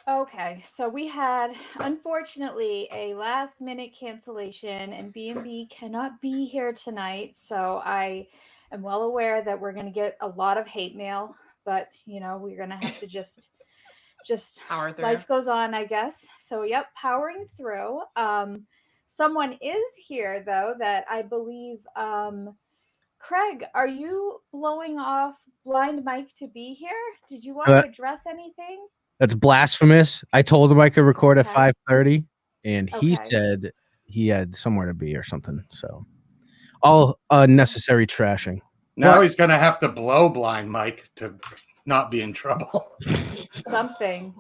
Okay, so we had, unfortunately, a last minute cancellation, and B&B cannot be here tonight. So I am well aware that we're going to get a lot of hate mail, but we're going to have to just Power through. life goes on, I guess. So yep, powering through. Someone is here though that I believe Craig, are you blowing off Blind Mike to be here? Did you want to address anything? That's blasphemous. I told him I could record at Okay. 5:30, and he Okay. said he had somewhere to be or something. So all unnecessary trashing. Now he's going to have to blow Blind Mike to not be in trouble. Something.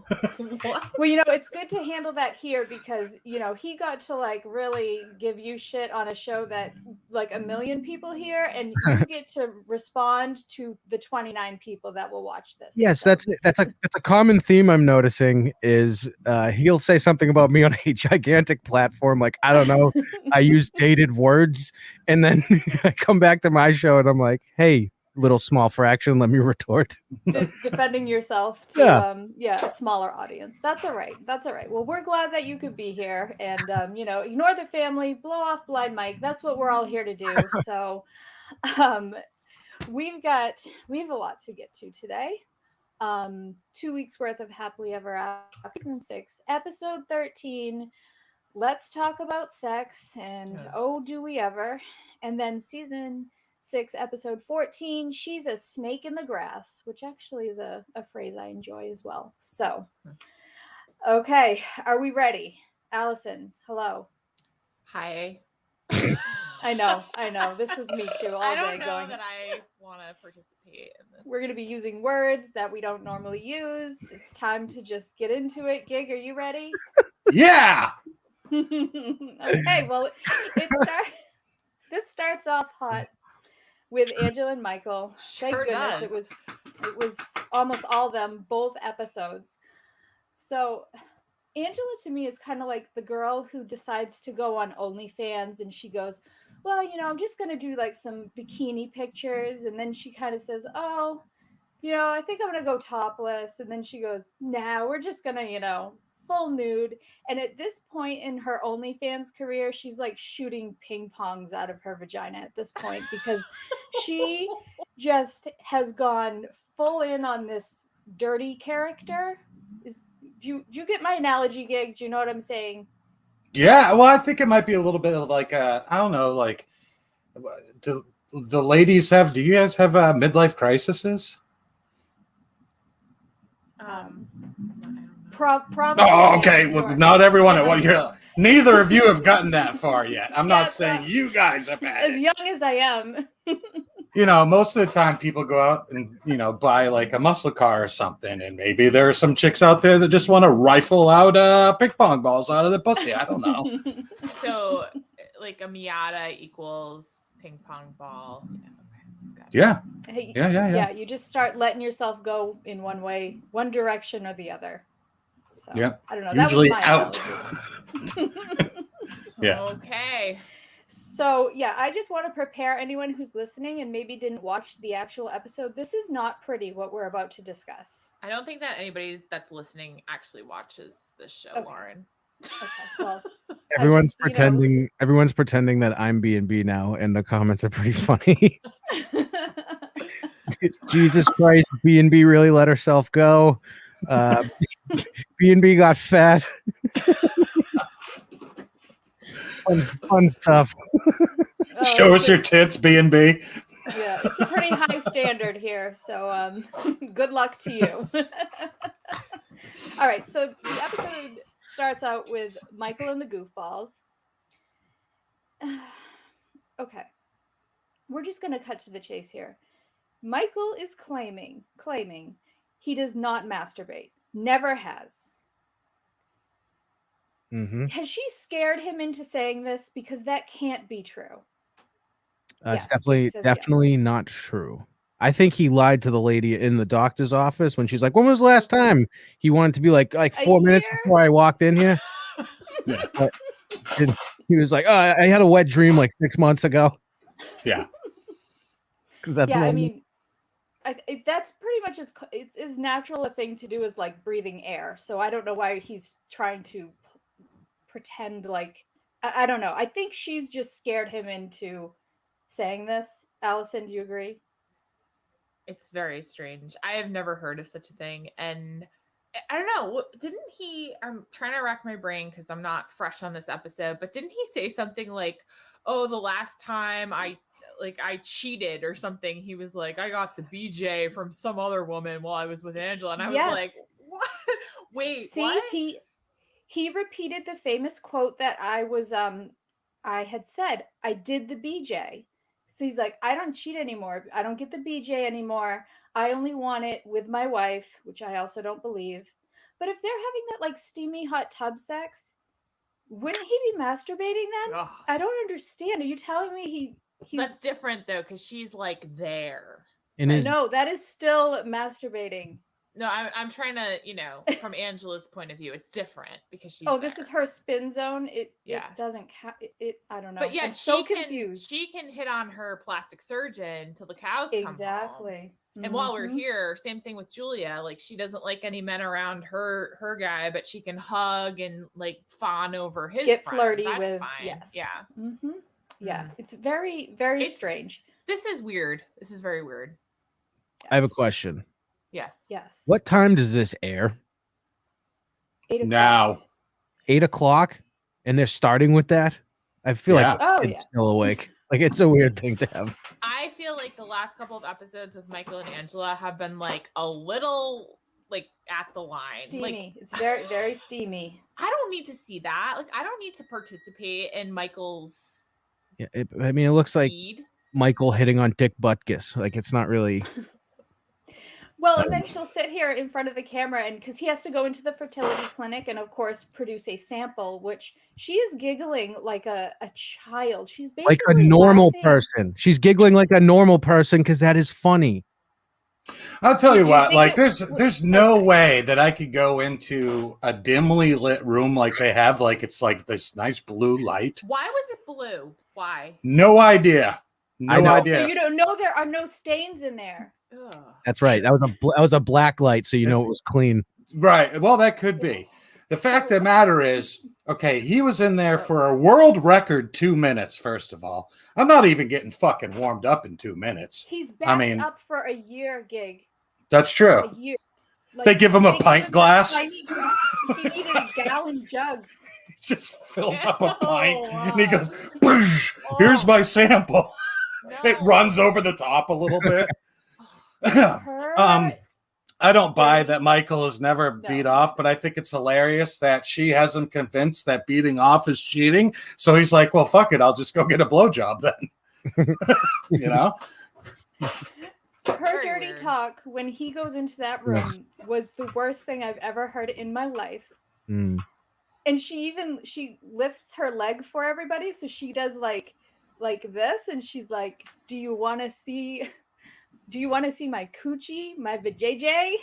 What? Well, it's good to handle that here because, he got to like really give you shit on a show that like 1 million people hear, and you get to respond to the 29 people that will watch this. Yes, So that's a common theme I'm noticing is he'll say something about me on a gigantic platform, like, I don't know, I use dated words, and then I come back to my show and I'm like, hey, little small fraction, let me retort. defending yourself to a smaller audience. That's all right. Well, we're glad that you could be here, and ignore the family, blow off Blind Mike. That's what we're all here to do. So we have a lot to get to today. 2 weeks worth of Happily Ever After, season 6, episode 13. Let's talk about sex, and oh, do we ever? And then season 6, episode 14, She's a Snake in the Grass, which actually is a phrase I enjoy as well. So, okay, are we ready? Allison, hello. Hi. I know. This was me too all I day don't know going. that I want to participate in this. We're going to be using words that we don't normally use. It's time to just get into it. Gig, are you ready? Yeah. Okay, well, this starts off hot with Angela and Michael. Thank goodness does. it was almost all of them, both episodes. So Angela to me is kind of like the girl who decides to go on OnlyFans, and she goes, well, I'm just going to do like some bikini pictures. And then she kind of says, oh, I think I'm going to go topless. And then she goes, nah, we're just going to, full nude. And at this point in her OnlyFans career, she's like shooting ping pongs out of her vagina at this point because she just has gone full in on this dirty character. Do you get my analogy, Gig? Do you know what I'm saying? Yeah, well, I think it might be a little bit of like, I don't know, like, do the ladies have, do you guys have midlife crises? Probably. Oh, okay. Well, not everyone. Neither of you have gotten that far yet. I'm not saying you guys have had as young as I am. Most of the time people go out and, buy like a muscle car or something. And maybe there are some chicks out there that just want to rifle out ping pong balls out of the pussy. I don't know. So like a Miata equals ping pong ball. Yeah. Yeah. You just start letting yourself go in one direction or the other. So, yeah. I don't know. Usually that was my out. Yeah. Okay. So, yeah, I just want to prepare anyone who's listening and maybe didn't watch the actual episode. This is not pretty what we're about to discuss. I don't think that anybody that's listening actually watches this show, okay. Lauren. Okay, well, everyone's pretending that I'm B&B now, and the comments are pretty funny. Jesus Christ, B&B really let herself go. B&B got fat. fun stuff. Show us your tits, B&B. Yeah, it's a pretty high standard here, so good luck to you. All right, so the episode starts out with Michael and the goofballs. Okay, we're just going to cut to the chase here. Michael is claiming he does not masturbate. Never has. Mm-hmm. Has she scared him into saying this? Because that can't be true. It's definitely not true. I think he lied to the lady in the doctor's office when she's like, when was the last time? He wanted to be like 4 minutes before I walked in here. But he was like, oh, I had a wet dream like 6 months ago. Yeah. I mean, That's pretty much it's as natural a thing to do as like breathing air. So I don't know why he's trying to pretend like I don't know. I think she's just scared him into saying this. Allison, do you agree? It's very strange. I have never heard of such a thing, and I don't know. Didn't he? I'm trying to rack my brain because I'm not fresh on this episode, but didn't he say something like, "Oh, the last time I cheated or something"? He was like, "I got the BJ from some other woman while I was with Angela," and I was like, "What? Wait, see, what?" He repeated the famous quote that I had said. I did the BJ. So he's like, I don't cheat anymore. I don't get the BJ anymore. I only want it with my wife, which I also don't believe. But if they're having that like steamy hot tub sex, wouldn't he be masturbating then? Ugh. I don't understand. Are you telling me he's That's different though, because she's like there. No, that is still masturbating. No, I'm trying to, from Angela's point of view, it's different because she's this is her spin zone. It doesn't count. I don't know. But yeah, I'm so confused. She can hit on her plastic surgeon till the cows come home. Exactly. And while we're here, same thing with Julia. Like, she doesn't like any men around her guy, but she can hug and like fawn over his get friend. flirty That's with. Fine. Yes. Yeah. Mm-hmm. Yeah. It's very, very strange. This is weird. This is very weird. Yes. I have a question. Yes. Yes. What time does this air? 8 o'clock. Now. 8 o'clock? And they're starting with that? I feel like it's still awake. Like, it's a weird thing to have. I feel like the last couple of episodes with Michael and Angela have been like a little like at the line. Steamy. Like, it's very, very steamy. I don't need to see that. Like, I don't need to participate in Michael's it looks like Michael hitting on Dick Butkus. Like, it's not really... Well, and then she'll sit here in front of the camera, and because he has to go into the fertility clinic and, of course, produce a sample, which she is giggling like a child. She's basically like a normal laughing. person. She's giggling like a normal person because that is funny. I'll tell you what, like there's no way that I could go into a dimly lit room like they have, like it's like this nice blue light. Why was it blue? Why? No idea. No idea. So you don't know there are no stains in there. Ugh. That's right. That was a black light, so you know it was clean. Right. Well, that could be. The fact of the matter is, okay, he was in there for a world record 2 minutes, first of all. I'm not even getting fucking warmed up in 2 minutes. He's backed up for a year gig. That's true. A year. Like, they give him a pint glass. He needed a gallon jug. He just fills up a pint and he goes, here's my sample. No. It runs over the top a little bit. I don't buy that Michael has never beat off, but I think it's hilarious that she has him convinced that beating off is cheating. So he's like, well, fuck it. I'll just go get a blowjob then. You know? Her dirty talk when he goes into that room was the worst thing I've ever heard in my life. Mm. And she lifts her leg for everybody. So she does like this. And she's like, do you want to see my coochie, my vajayjay?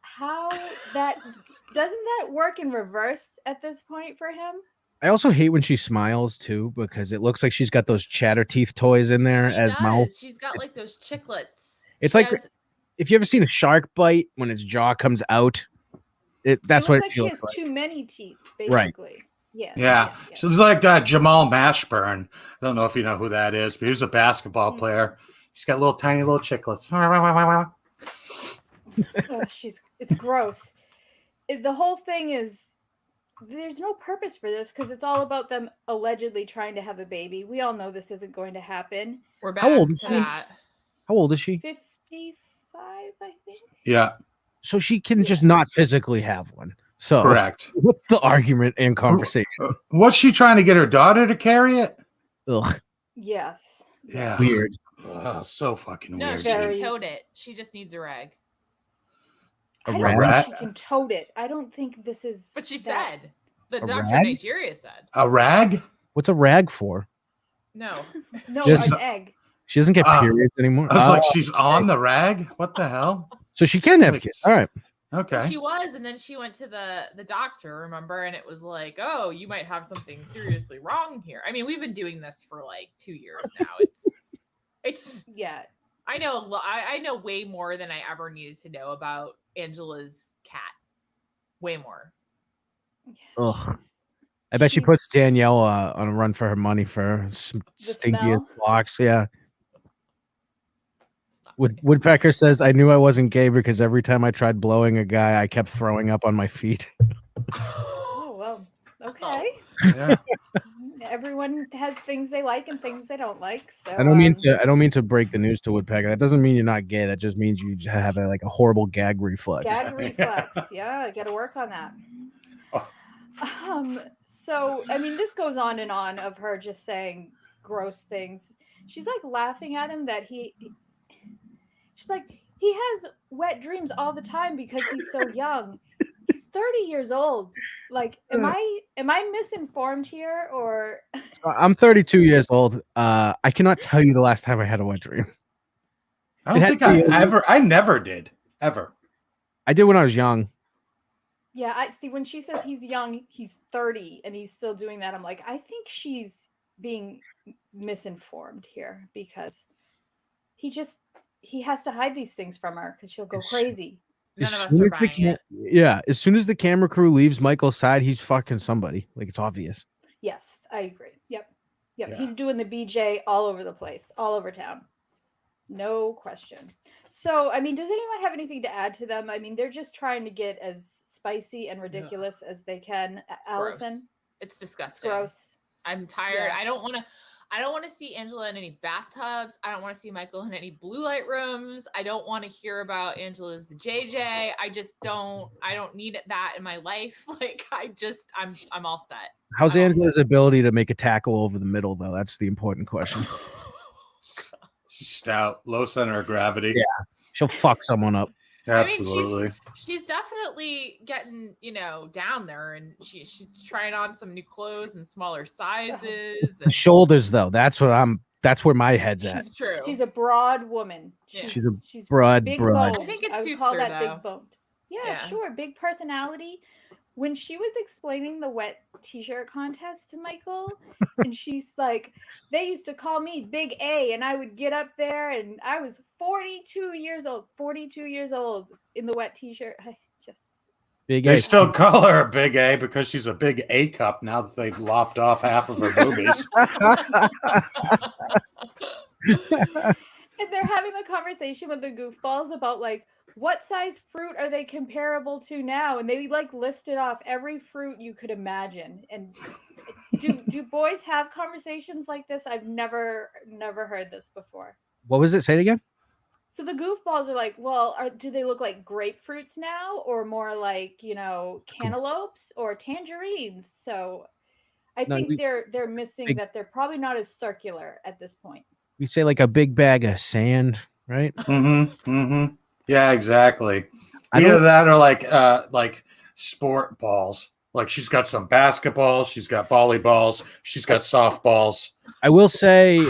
How doesn't that work in reverse at this point for him? I also hate when she smiles too, because it looks like she's got those chatter teeth toys in there mouth. She's got like those chiclets. It's if you ever seen a shark bite when its jaw comes out, that's what she has too many teeth, basically. Right. Yeah. She's like Jamal Mashburn. I don't know if you know who that is, but he was a basketball player. He's got tiny little chiclets. It's gross. The whole thing is there's no purpose for this because it's all about them allegedly trying to have a baby. We all know this isn't going to happen. We're back to that. How old is she? 55, I think. Yeah. So she can just not physically have one. So correct. What's the argument and conversation? What's she trying to get her daughter to carry it? Ugh. Yes. Yeah. Weird. Oh, so fucking weird. No, she can tote it. She just needs a rag. I don't think she can tote it. I don't think this is. But she said. The doctor in Nigeria said. A rag? What's a rag for? No. No, an egg. She doesn't get periods anymore. I was like, she's on the rag? What the hell? So she can have kids. All right. Okay. She was, and then she went to the doctor, remember? And it was like, oh, you might have something seriously wrong here. I mean, we've been doing this for like 2 years now. It's yeah. I know I know way more than I ever needed to know about Angela's cat. Way more. Ugh. I bet she puts Danielle on a run for her money for stinkiest blocks. Yeah. Woodpecker says, I knew I wasn't gay because every time I tried blowing a guy, I kept throwing up on my feet. Oh, well, okay. Yeah. Everyone has things they like and things they don't like. So I don't mean to break the news to Woodpecker. That doesn't mean you're not gay. That just means you have a horrible gag reflex. Gag reflex. Yeah, got to work on that. So I mean, this goes on and on of her just saying gross things. She's like laughing at him that she's like, he has wet dreams all the time because he's so young. He's 30 years old. Like, am I misinformed here, or I'm 32 years old. I cannot tell you the last time I had a wet dream. I don't think I never did. Ever. I did when I was young. Yeah, I see when she says he's young, he's 30 and he's still doing that. I'm like, I think she's being misinformed here because he has to hide these things from her because she'll go crazy. None of us are buying it. Yeah, as soon as the camera crew leaves Michael's side, he's fucking somebody. Like, it's obvious. Yes, I agree. Yep. Yeah. He's doing the BJ all over the place, all over town. No question. So, I mean, does anyone have anything to add to them? I mean, they're just trying to get as spicy and ridiculous as they can. Allison? Gross. It's disgusting. It's gross. I'm tired. Yeah. I don't want to see Angela in any bathtubs. I don't want to see Michael in any blue light rooms. I don't want to hear about Angela's JJ. I don't need that in my life. Like, I'm all set. How's Angela's ability to make a tackle over the middle, though? That's the important question. She's stout, low center of gravity. Yeah, she'll fuck someone up. Absolutely. I mean, she's definitely getting, down there, and she's trying on some new clothes and smaller sizes. The shoulders, though, that's where my head's at. She's true. She's a broad woman. She's broad. Big broad. I think it I would suits call her, that though. big boned. Yeah, sure. Big personality. When she was explaining the wet t-shirt contest to Michael, and she's like, they used to call me Big A, and I would get up there, and I was 42 years old in the wet t-shirt. I just... Big they A. still call her a Big A because she's a big A cup now that they've lopped off half of her boobies. And they're having a conversation with the goofballs about, like, what size fruit are they comparable to now? And they listed off every fruit you could imagine. And do boys have conversations like this? I've never heard this before. What was it? Say it again. So the goofballs are like, well, do they look like grapefruits now, or more like cantaloupes or tangerines? So I think they're missing that they're probably not as circular at this point. We say like a big bag of sand, right? Mm-hmm. Mm-hmm. Yeah, exactly. Either that or like sport balls. Like she's got some basketballs, she's got volleyballs, she's got softballs. I will say,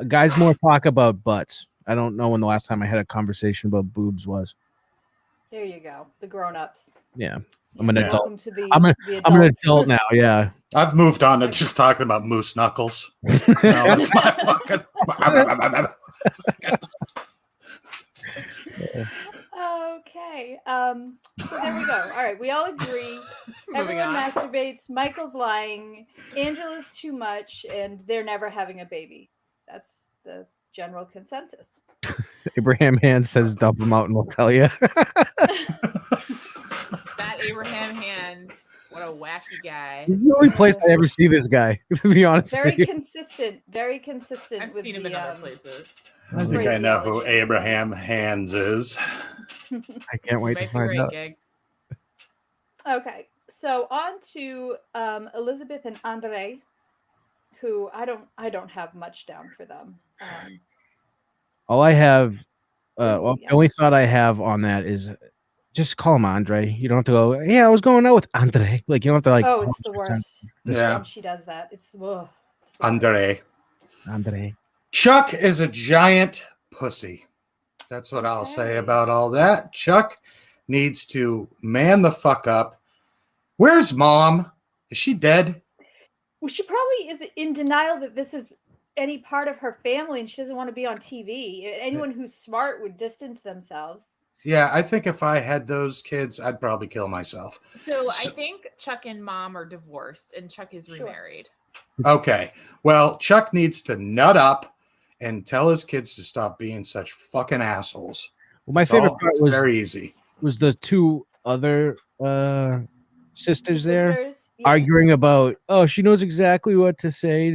guys more talk about butts. I don't know when the last time I had a conversation about boobs was. There you go. The grown-ups. Yeah. I'm an adult. Welcome to the I'm an adult now, yeah. I've moved on to just talking about moose knuckles. That's my fucking... Okay. So there we go. All right. We all agree. Everyone masturbates. Michael's lying. Angela's too much. And they're never having a baby. That's the general consensus. Abraham Hand says dump him out and we'll tell you. That Abraham Hand, what a wacky guy. This is the only place I ever see this guy, to be honest. Very consistent. Very consistent. I've seen him in other places. I think I know who Abraham Hands is. I can't wait to find out. Gig. Okay, so on to Elizabeth and Andre, who I don't have much down for them. All I have, the only thought I have on that is just call him Andre. You don't have to go, yeah, I was going out with Andre. Like, you don't have to, like, oh, it's the worst. Yeah. When she does that. It's Andre. Chuck is a giant pussy. That's what I'll say about all that. Chuck needs to man the fuck up. Where's Mom? Is she dead? Well, she probably is in denial that this is any part of her family, and she doesn't want to be on TV. Anyone who's smart would distance themselves. Yeah, I think if I had those kids, I'd probably kill myself. So I think Chuck and Mom are divorced, and Chuck is remarried. Okay. Well, Chuck needs to nut up and tell his kids to stop being such fucking assholes. Well, my favorite part was very easy. Was the two other sisters there arguing about, oh, she knows exactly what to say,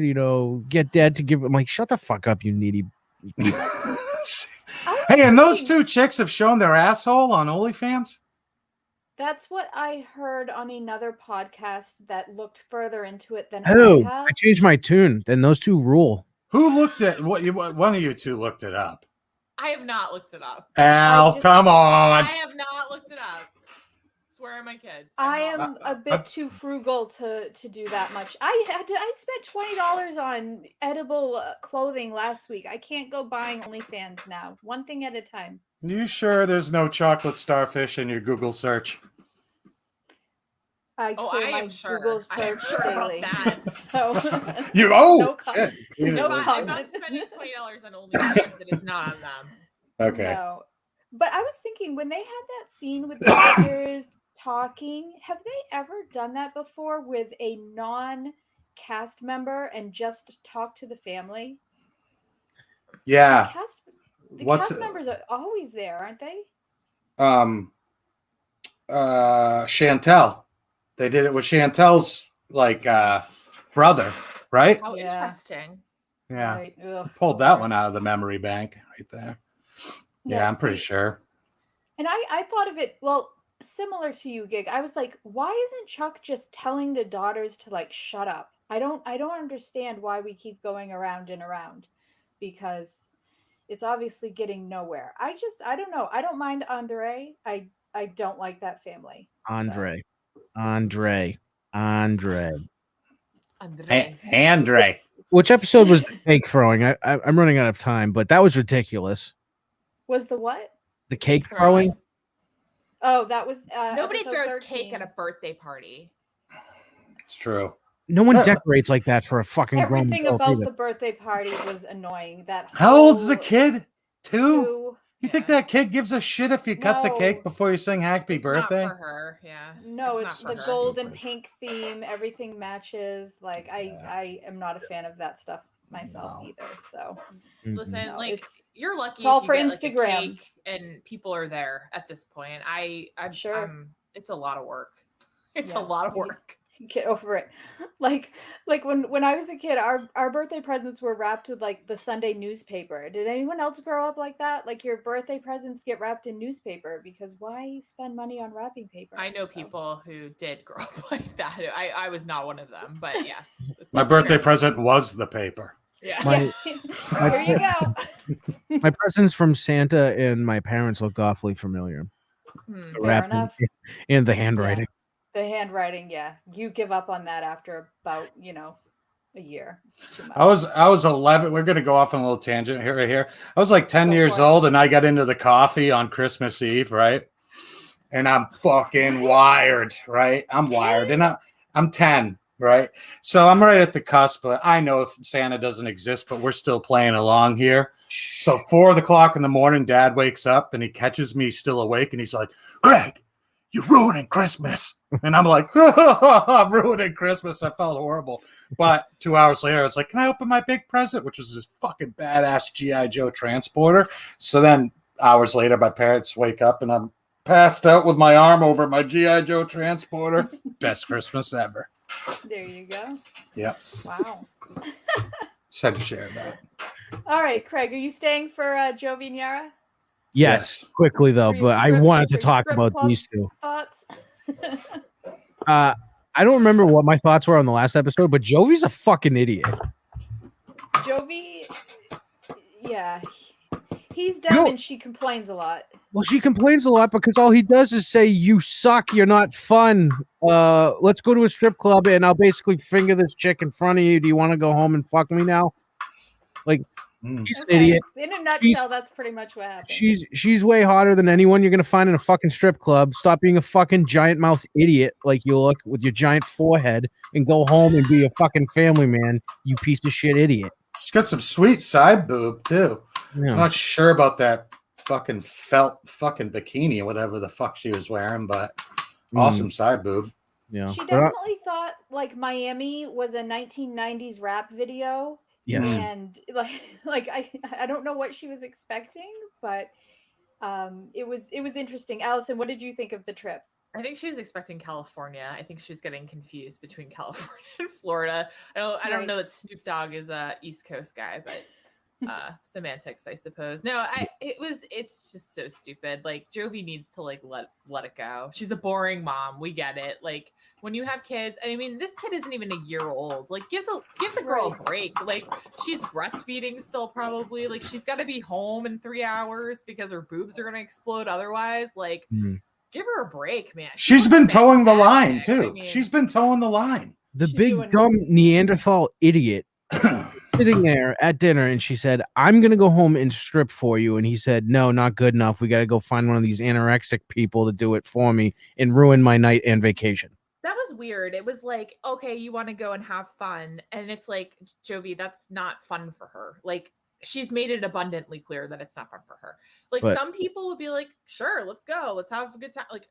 get dad to give. I'm like, shut the fuck up, you needy. Hey, and those two chicks have shown their asshole on OnlyFans? That's what I heard on another podcast that looked further into it than I changed my tune. Then those two rule. Who looked at what? One of you two looked it up. I have not looked it up. Al, come on. I have not looked it up. Swear on my kids. I am a bit too frugal to do that much. I spent $20 on edible clothing last week. I can't go buying OnlyFans now. One thing at a time. You sure there's no chocolate starfish in your Google search? I am sure. Google search daily. So no comment. No comment. If I'm spending $20 on OnlyFans, it is not on them. Okay. No. But I was thinking, when they had that scene with the sisters talking, have they ever done that before with a non-cast member and just talk to the family? Yeah. The cast members are always there, aren't they? Chantel. They did it with Chantel's brother, right? How interesting. Yeah. Right. Pulled that one out of the memory bank right there. Yeah, I'm pretty sure. And I thought of it, similar to you, Gig. I was like, why isn't Chuck just telling the daughters to shut up? I don't understand why we keep going around and around, because it's obviously getting nowhere. I don't know. I don't mind Andre. I don't like that family. Andre. Which episode was the cake throwing? I'm running out of time, but that was ridiculous. Was the what? The cake throwing? Oh, that was nobody throws 13. cake at a birthday party. It's true. No one decorates like that for a fucking grown Everything about the birthday party was annoying. How old's the kid? 2? You think that kid gives a shit if you cut the cake before you sing happy birthday? Not for her, yeah. No, it's the gold and pink theme. Everything matches. I am not a fan of that stuff myself either. So listen, you're lucky. It's all for Instagram, and people are there at this point. I'm sure it's a lot of work. It's a lot of work. Get over it. Like when I was a kid, our birthday presents were wrapped with the Sunday newspaper. Did anyone else grow up like that? Your birthday presents get wrapped in newspaper, because why spend money on wrapping paper? I know people who did grow up like that. I was not one of them, but yes. My birthday present was the paper. Yeah. There you go. My presents from Santa and my parents looked awfully familiar. Fair enough. And the handwriting. Yeah. The handwriting, yeah. You give up on that after about, a year. It's too much. I was 11. We're going to go off on a little tangent here. I was 10 years old, and I got into the coffee on Christmas Eve, right? And I'm fucking wired, right? I'm wired. And I'm 10, right? So I'm right at the cusp. But I know if Santa doesn't exist, but we're still playing along here. So 4 o'clock in the morning, Dad wakes up, and he catches me still awake, and he's like, Greg, you're ruining Christmas. And I'm like, I'm ruining Christmas. I felt horrible. But 2 hours later, I was like, can I open my big present? Which was this fucking badass G.I. Joe transporter. So then hours later, my parents wake up and I'm passed out with my arm over my G.I. Joe transporter. Best Christmas ever. There you go. Yep. Wow. Just had to share that. All right, Craig, are you staying for Jovi and Yara? Yes, quickly though, but I wanted to talk about these two. Thoughts? I don't remember what my thoughts were on the last episode, but Jovi's a fucking idiot. Jovi, yeah, he's dumb and she complains a lot. Well, she complains a lot because all he does is say, "You suck. You're not fun. Let's go to a strip club and I'll basically finger this chick in front of you. Do you want to go home and fuck me now?" She's an idiot. In a nutshell, that's pretty much what happened. She's way hotter than anyone you're gonna find in a fucking strip club. Stop being a fucking giant mouth idiot like you look with your giant forehead and go home and be a fucking family man, you piece of shit idiot. She's got some sweet side boob too. Yeah. I'm not sure about that fucking felt fucking bikini, whatever the fuck she was wearing, but awesome side boob. Yeah. She definitely thought like Miami was a 1990s rap video. Yes. And like I don't know what she was expecting, but it was interesting. Allison, what did you think of the trip? I think she was expecting California. I think she was getting confused between California and Florida. I don't know that Snoop Dogg is a East Coast guy, but semantics, I suppose. No, it's just so stupid. Like Jovi needs to like let it go. She's a boring mom. We get it. Like when you have kids, I mean, this kid isn't even a year old. Like give the girl a break. Like she's breastfeeding still probably. Like she's got to be home in 3 hours because her boobs are gonna explode otherwise. Like give her a break, man. She's been towing the line too. I mean, she's been towing the line. The big dumb Neanderthal idiot sitting there at dinner, and she said, "I'm gonna go home and strip for you." And he said, "No, not good enough. We got to go find one of these anorexic people to do it for me and ruin my night and vacation." That was weird. It was like, okay, you want to go and have fun, and it's like, Jovi, that's not fun for her. Like she's made it abundantly clear that it's not fun for her. Like some people would be like, sure, let's go, let's have a good time. Like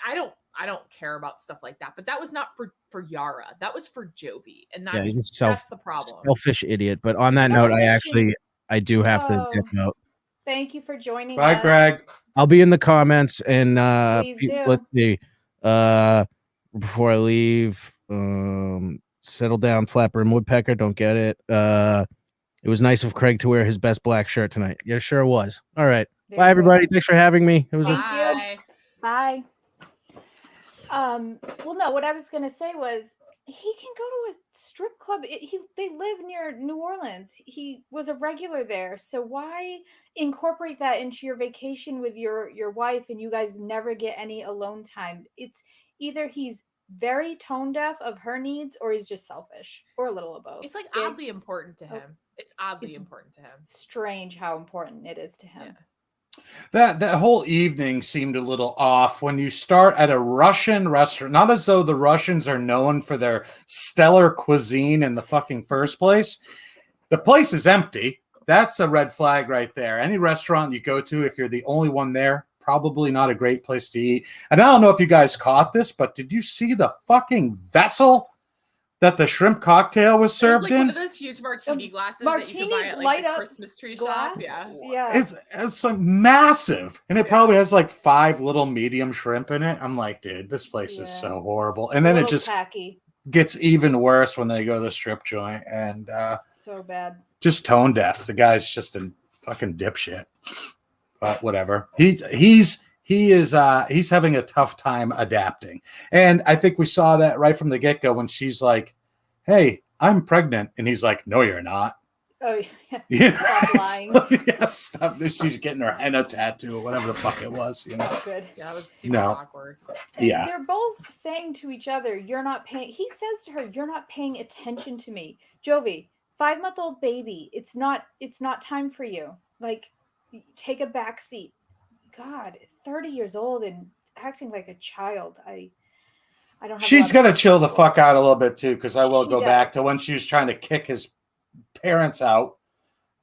I don't care about stuff like that. But that was not for Yara. That was for Jovi, and that's the problem. Selfish idiot. But on that note, I do have to dip out. Thank you for joining us. Bye, Greg. I'll be in the comments, and please do. Let's see. Before I leave, settle down, Flapper and Woodpecker. Don't get it. It was nice of Craig to wear his best black shirt tonight. Yeah, sure was. All right. Bye, everybody. Thanks for having me. It was Thank you. Bye. Well, no, what I was going to say was he can go to a strip club. They live near New Orleans. He was a regular there. So why incorporate that into your vacation with your wife and you guys never get any alone time? It's either he's very tone deaf of her needs or he's just selfish or a little of both. It's like oddly important to him. It's oddly important to him. Strange how important it is to him. Yeah. That whole evening seemed a little off when you start at a Russian restaurant, not as though the Russians are known for their stellar cuisine in the fucking first place. The place is empty. That's a red flag right there. Any restaurant you go to, if you're the only one there, probably not a great place to eat. And I don't know if you guys caught this, but did you see the fucking vessel that the shrimp cocktail was served in? One of those huge martini glasses that you can buy at like a Christmas tree shop. Yeah. It's like massive. And it probably has like 5 little medium shrimp in it. I'm like, dude, this place is so horrible. And then it just gets even worse when they go to the strip joint. And so bad. Just tone deaf. The guy's just a fucking dipshit. But whatever. He's having a tough time adapting. And I think we saw that right from the get-go when she's like, "Hey, I'm pregnant." And he's like, "No, you're not." Oh, yeah. Stop lying. Stop. She's getting her henna tattoo or whatever the fuck it was. You know? Good. Yeah, it was super awkward. And they're both saying to each other, "You're not paying." He says to her, "You're not paying attention to me." Jovi, 5-month-old baby. It's not time for you. Like, take a back seat. God, 30 years old and acting like a child. I don't have. She's gonna chill the fuck out a little bit too, because I will go back to when she was trying to kick his parents out,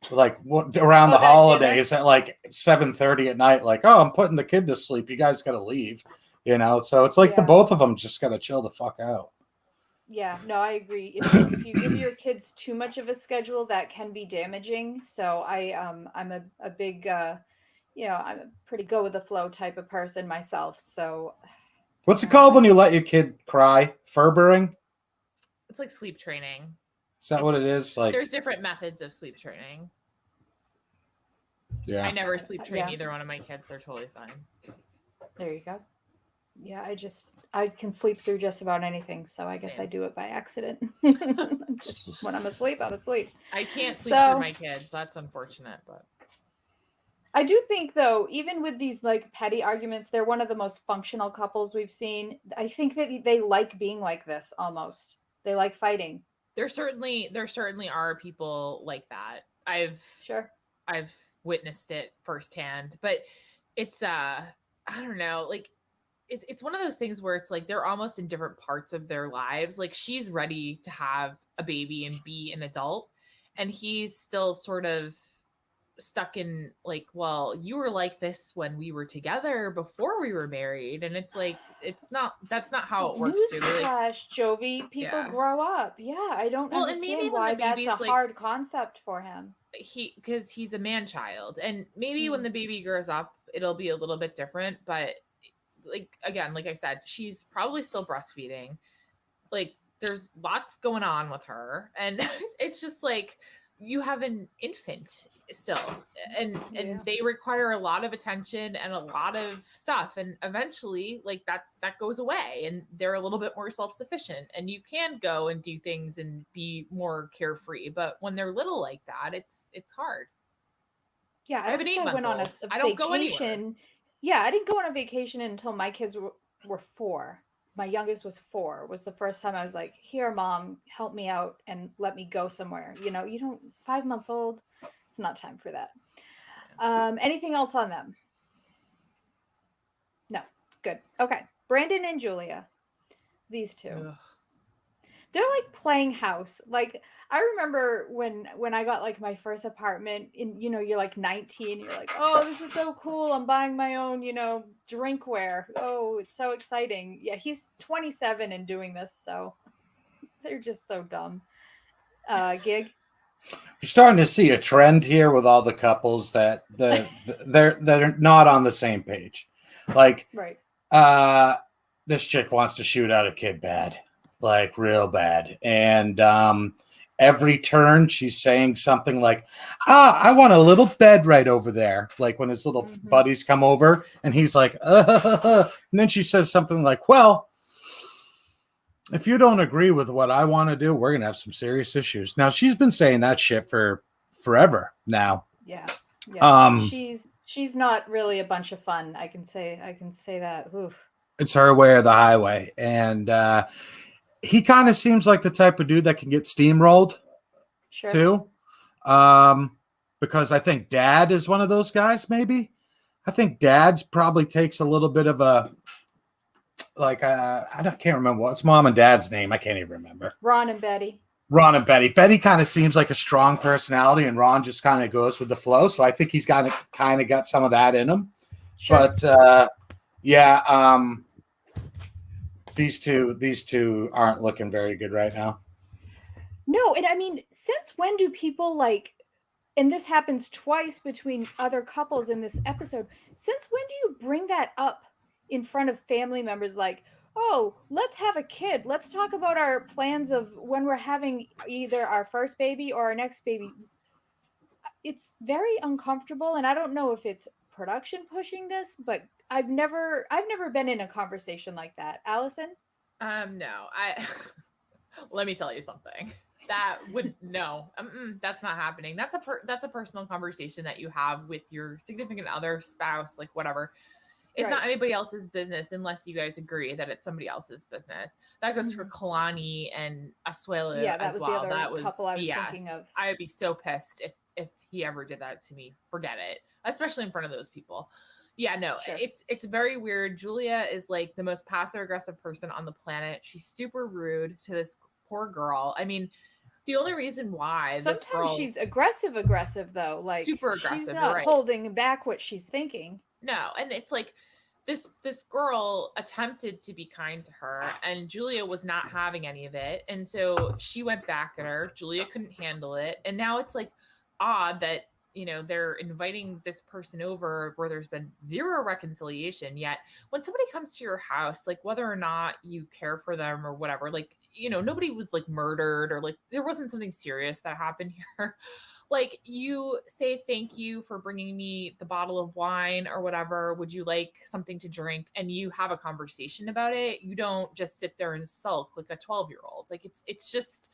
like around the holidays at like 7:30 at night. Like, "Oh, I'm putting the kid to sleep. You guys got to leave." You know, so it's like the both of them just got to chill the fuck out. Yeah, no, I agree. If you give your kids too much of a schedule, that can be damaging. So I'm a big. I'm a pretty go with the flow type of person myself. So, what's it called when you let your kid cry? Ferbering? It's like sleep training. Is that what it is? Like, there's different methods of sleep training. Yeah. I never sleep train either one of my kids. They're totally fine. There you go. Yeah, I can sleep through just about anything. So I guess I do it by accident. Just when I'm asleep, I'm asleep. I can't sleep through my kids. That's unfortunate, but. I do think, though, even with these like petty arguments, they're one of the most functional couples we've seen. I think that they like being like this almost. They like fighting. There certainly are people like that. I've witnessed it firsthand, but it's I don't know, like it's one of those things where it's like they're almost in different parts of their lives. Like she's ready to have a baby and be an adult. and he's still sort of stuck in like, well, you were like this when we were together before we were married, and it's like that's not how it works. Newsflash, Jovi, people grow up. Yeah, I don't understand why that's a hard concept for him. Because he's a man child, and maybe when the baby grows up it'll be a little bit different, but like again, like I said, she's probably still breastfeeding. Like there's lots going on with her, and it's just like you have an infant still, and they require a lot of attention and a lot of stuff, and eventually like that goes away and they're a little bit more self-sufficient and you can go and do things and be more carefree. But when they're little like that, it's hard. Yeah, I went on a vacation. I don't go anywhere. Yeah, I didn't go on a vacation until my kids were 4. My youngest was 4, was the first time I was like, here, Mom, help me out and let me go somewhere. You know, you don't, 5 months old, it's not time for that. Anything else on them? No. Good. Okay. Brandon and Julia. These two. Ugh. They're like playing house. Like I remember when I got like my first apartment, and you're like 19, you're like, oh, this is so cool, I'm buying my own drinkware. Oh, it's so exciting. Yeah, he's 27 and doing this, so they're just so dumb. Gig, you're starting to see a trend here with all the couples that they're not on the same page. Like right, this chick wants to shoot out a kid bad, like real bad, and every turn she's saying something like, I want a little bed right over there, like when his little buddies come over and he's like, and then she says something like, well, if you don't agree with what I want to do, we're gonna have some serious issues. Now she's been saying that shit for forever now. Yeah. She's not really a bunch of fun. I can say that. Oof. It's her way or the highway, and he kind of seems like the type of dude that can get steamrolled, too. Because I think Dad is one of those guys, maybe. I think Dad's probably takes a little bit of a, like, can't remember what's Mom and Dad's name. I can't even remember. Ron and Betty. Betty kind of seems like a strong personality, and Ron just kind of goes with the flow. So I think he's kind of got some of that in him. Sure. But, these two aren't looking very good right now. No, and I mean, since when do people like, and this happens twice between other couples in this episode, since when do you bring that up in front of family members? Like, oh, let's have a kid. Let's talk about our plans of when we're having either our first baby or our next baby. It's very uncomfortable, and I don't know if it's production pushing this, but I've never been in a conversation like that. Allison? No, let me tell you something. That would that's not happening. That's a personal conversation that you have with your significant other, spouse, like whatever. It's not anybody else's business unless you guys agree that it's somebody else's business. That goes for Kalani and Asuelu. Yeah, that was the other couple I was thinking of. I would be so pissed if he ever did that to me. Forget it, especially in front of those people. Yeah, no, sure. It's very weird. Julia is like the most passive aggressive person on the planet. She's super rude to this poor girl. I mean, the only reason why sometimes she's aggressive though, like super aggressive. She's not holding back what she's thinking. No, and it's like this girl attempted to be kind to her, and Julia was not having any of it, and so she went back at her. Julia couldn't handle it, and now it's like odd that they're inviting this person over where there's been zero reconciliation yet. When somebody comes to your house, like whether or not you care for them or whatever, like nobody was like murdered or like there wasn't something serious that happened here. Like you say, thank you for bringing me the bottle of wine or whatever. Would you like something to drink? And you have a conversation about it. You don't just sit there and sulk like a 12-year-old. Like it's just,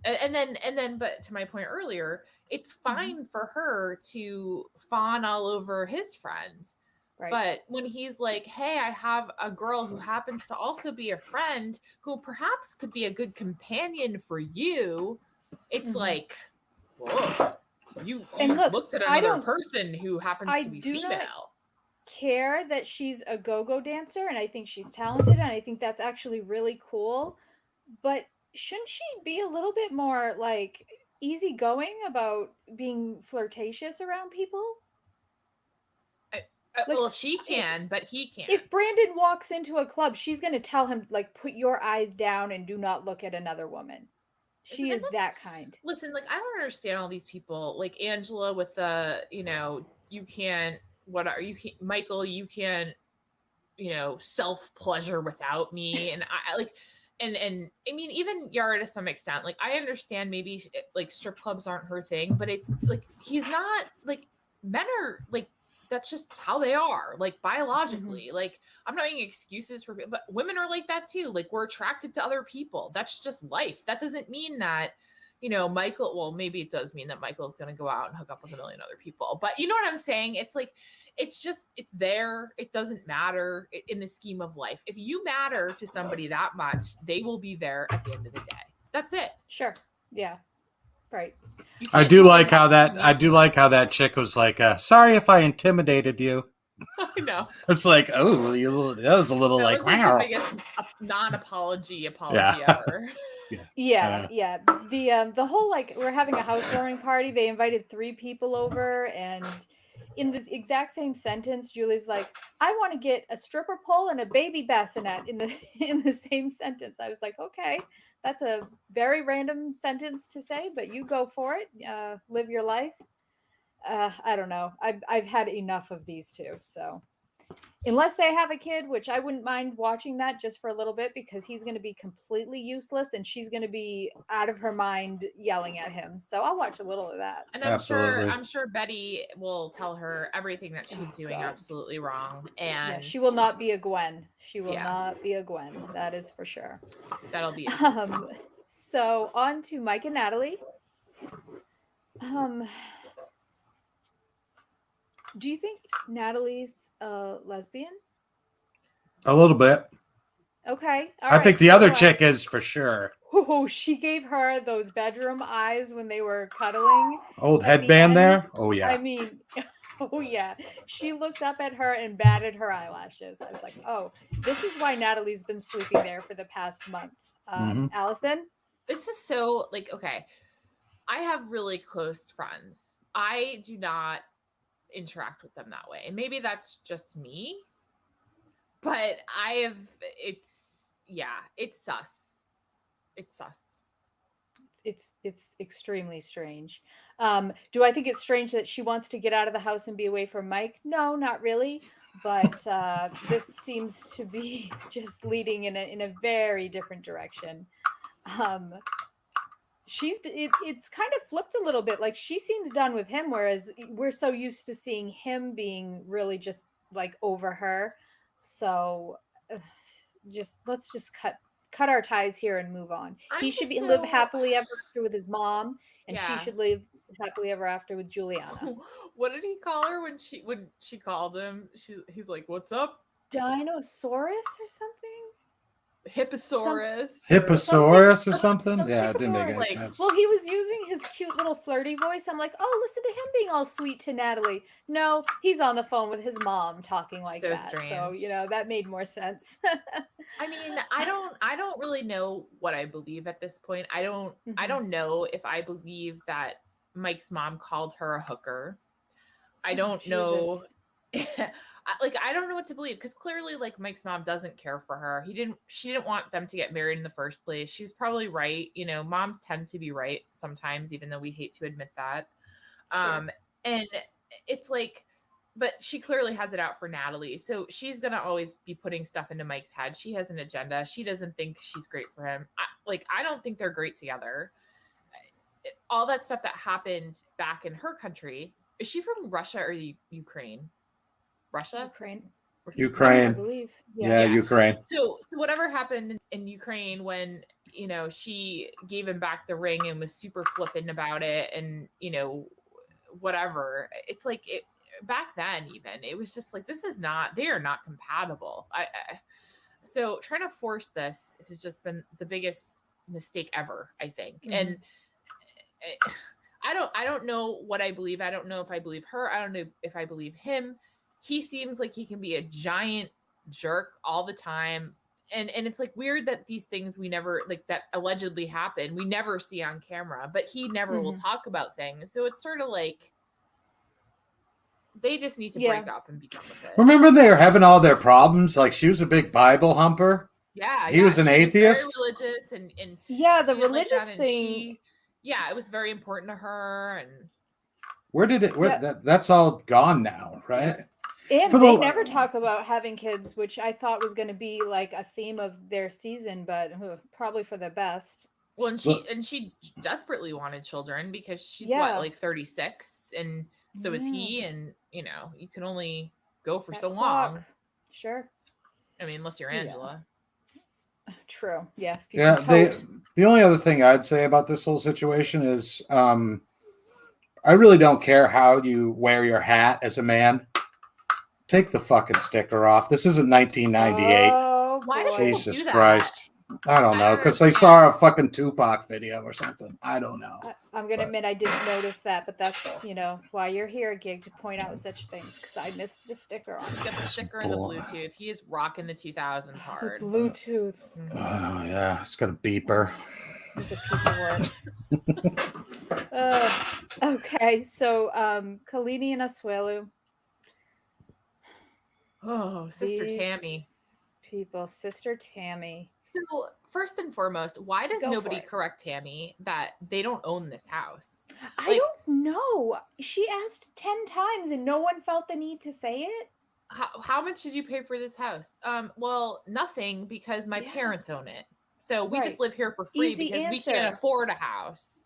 and then, but to my point earlier, it's fine for her to fawn all over his friend. Right. But when he's like, hey, I have a girl who happens to also be a friend who perhaps could be a good companion for you. It's like, whoa, you looked at another person who happens to be female. Not care that she's a go-go dancer, and I think she's talented, and I think that's actually really cool. But shouldn't she be a little bit more like easygoing about being flirtatious around people? Well, she can, but he can't. If Brandon walks into a club, she's going to tell him, like, put your eyes down and do not look at another woman. She is that kind. Listen, like, I don't understand all these people. Like Angela with the, you can't, Michael, you can't, self-pleasure without me. And I like, and I mean, even Yara to some extent, like, I understand maybe like strip clubs aren't her thing, but it's like, he's not like, men are like, that's just how they are, like biologically. Like, I'm not making excuses for, but women are like that too. Like, we're attracted to other people. That's just life. That doesn't mean that, Michael, well, maybe it does mean that Michael's going to go out and hook up with a million other people, but you know what I'm saying? It's like, it's there. It doesn't matter in the scheme of life. If you matter to somebody that much, they will be there at the end of the day. That's it. Sure. Yeah. Right. I do like how that chick was like, sorry if I intimidated you. I know. It's like, oh, that was a little like, wow. The biggest non-apology ever. Yeah. The whole, like, we're having a housewarming party. They invited 3 people over, and in this exact same sentence, Julie's like, I want to get a stripper pole and a baby bassinet in the same sentence. I was like, okay, that's a very random sentence to say, but you go for it. Live your life. I don't know. I've had enough of these two. So unless they have a kid, which I wouldn't mind watching that just for a little bit, because he's going to be completely useless and she's going to be out of her mind yelling at him. So I'll watch a little of that. And I'm sure Betty will tell her everything that she's doing absolutely wrong. And she will not be a Gwen. She will not be a Gwen. That is for sure. That'll be so on to Mike and Natalie. Do you think Natalie's lesbian? A little bit. Okay. I think the other chick is for sure. Oh, she gave her those bedroom eyes when they were cuddling. Old headband there? Oh, yeah. I mean, oh, yeah. She looked up at her and batted her eyelashes. I was like, oh, this is why Natalie's been sleeping there for the past month. Allison? This is so, like, okay. I have really close friends. I do not interact with them that way, and maybe that's just me, but it's sus. It's extremely strange. Do I think it's strange that she wants to get out of the house and be away from Mike? No, not really, but this seems to be just leading in a very different direction. It's kind of flipped a little bit. Like, she seems done with him, whereas we're so used to seeing him being really just like over her. So let's just cut our ties here and move on. He should live happily ever after with his mom, and she should live happily ever after with Juliana. What did he call her when she called him? He's like, "What's up? Dinosaurus or something? Hipposaurus or something? Yeah, it didn't make any sense. Well, he was using his cute little flirty voice. I'm like, oh, listen to him being all sweet to Natalie. No, he's on the phone with his mom talking like that. Strange. So, that made more sense. I mean, I don't really know what I believe at this point. I don't know if I believe that Mike's mom called her a hooker. I don't know. I don't know what to believe, because clearly, like, Mike's mom doesn't care for her. She didn't want them to get married in the first place. She was probably right. Moms tend to be right sometimes, even though we hate to admit that. Sure. And it's like, but she clearly has it out for Natalie. So she's going to always be putting stuff into Mike's head. She has an agenda. She doesn't think she's great for him. I don't think they're great together. All that stuff that happened back in her country. Is she from Russia or Ukraine? Russia? Ukraine. I believe. Yeah, Ukraine. So whatever happened in Ukraine when, she gave him back the ring and was super flippant about it, and, whatever. It's like, back then even, it was just like, they are not compatible. So trying to force this has just been the biggest mistake ever, I think. Mm-hmm. And I don't know what I believe. I don't know if I believe her. I don't know if I believe him. He seems like he can be a giant jerk all the time. And it's like weird that these things we never like that allegedly happen, we never see on camera, but he never will talk about things. So it's sort of like they just need to break up and be done with it. Remember they were having all their problems? Like she was a big Bible humper. Yeah. He was an atheist. Very religious and the religious like thing. It was very important to her. And where did it that's all gone now, right? And they never talk about having kids, which I thought was going to be like a theme of their season, but probably for the best. Well, and she desperately wanted children because she's like 36, and so is he, and you can only go for so long. Sure. I mean, unless you're Angela. True. Yeah. The only other thing I'd say about this whole situation is, I really don't care how you wear your hat as a man. Take the fucking sticker off. This isn't 1998. Oh, why do Jesus Christ. I don't know. Because they saw a fucking Tupac video or something. I don't know. I'm going to admit I didn't notice that, but that's, why you're here, Gig, to point out such things. Because I missed the sticker on. Got the sticker and the Bluetooth. He is rocking the 2000s hard. The Bluetooth. Oh, yeah. It's got a beeper. It's a piece of work. Okay. So, Kalani and Asuelu. Oh, Sister Tammy. Sister Tammy. So, first and foremost, why does nobody correct Tammy that they don't own this house? I don't know. She asked 10 times and no one felt the need to say it. How much did you pay for this house? Well, nothing because my parents own it. So we just live here for free because we can't afford a house.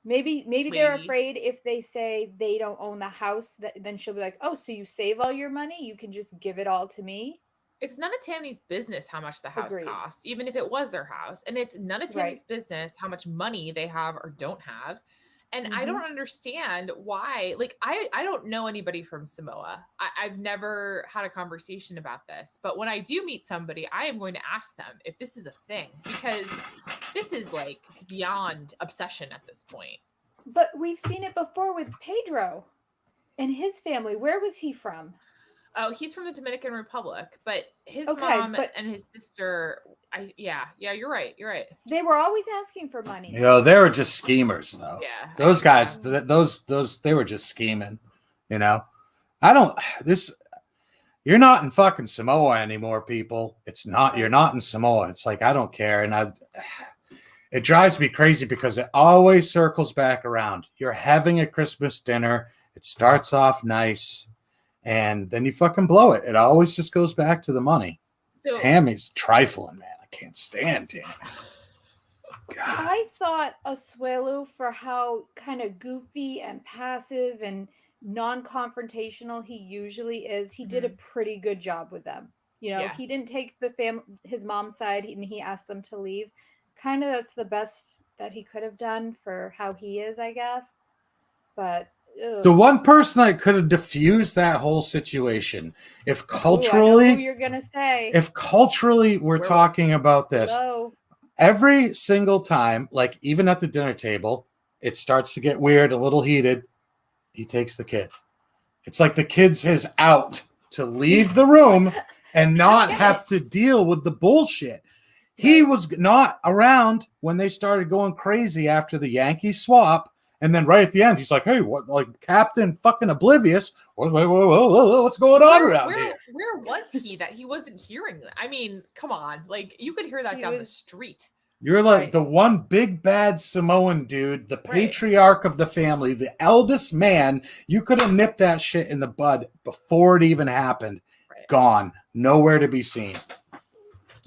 Maybe they're afraid if they say they don't own the house, then she'll be like, oh, so you save all your money? You can just give it all to me? It's none of Tammy's business how much the house costs, even if it was their house. And it's none of Tammy's business how much money they have or don't have. And I don't understand why. Like, I don't know anybody from Samoa. I've never had a conversation about this. But when I do meet somebody, I am going to ask them if this is a thing. Because this is, like, beyond obsession at this point. But we've seen it before with Pedro and his family. Where was he from? Oh, he's from the Dominican Republic, but his mom and his sister, you're right. They were always asking for money. They were just schemers, though. Yeah. Those guys, they were just scheming, you're not in fucking Samoa anymore, people. You're not in Samoa. It's like, I don't care. And it drives me crazy because it always circles back around. You're having a Christmas dinner. It starts off nice. And then you fucking blow it. It always just goes back to the money. So, Tammy's trifling, man. I can't stand Tammy. God. I thought Asuelu, for how kind of goofy and passive and non-confrontational he usually is, he did a pretty good job with them. He didn't take his mom's side and he asked them to leave. Kind of that's the best that he could have done for how he is, I guess. But the one person that could have diffused that whole situation, if culturally, I know who you're gonna say. If culturally we're talking about this, every single time, like even at the dinner table, it starts to get weird, a little heated. He takes the kid. It's like the kid's his out to leave the room and not have to deal with the bullshit. He was not around when they started going crazy after the Yankees swap. And then right at the end, he's like, hey, what, like Captain fucking Oblivious? What's going on around here? Where was he that he wasn't hearing that? I mean, come on. Like, you could hear that down the street. You're like the one big bad Samoan dude, the patriarch of the family, the eldest man. You could have nipped that shit in the bud before it even happened. Right. Gone. Nowhere to be seen.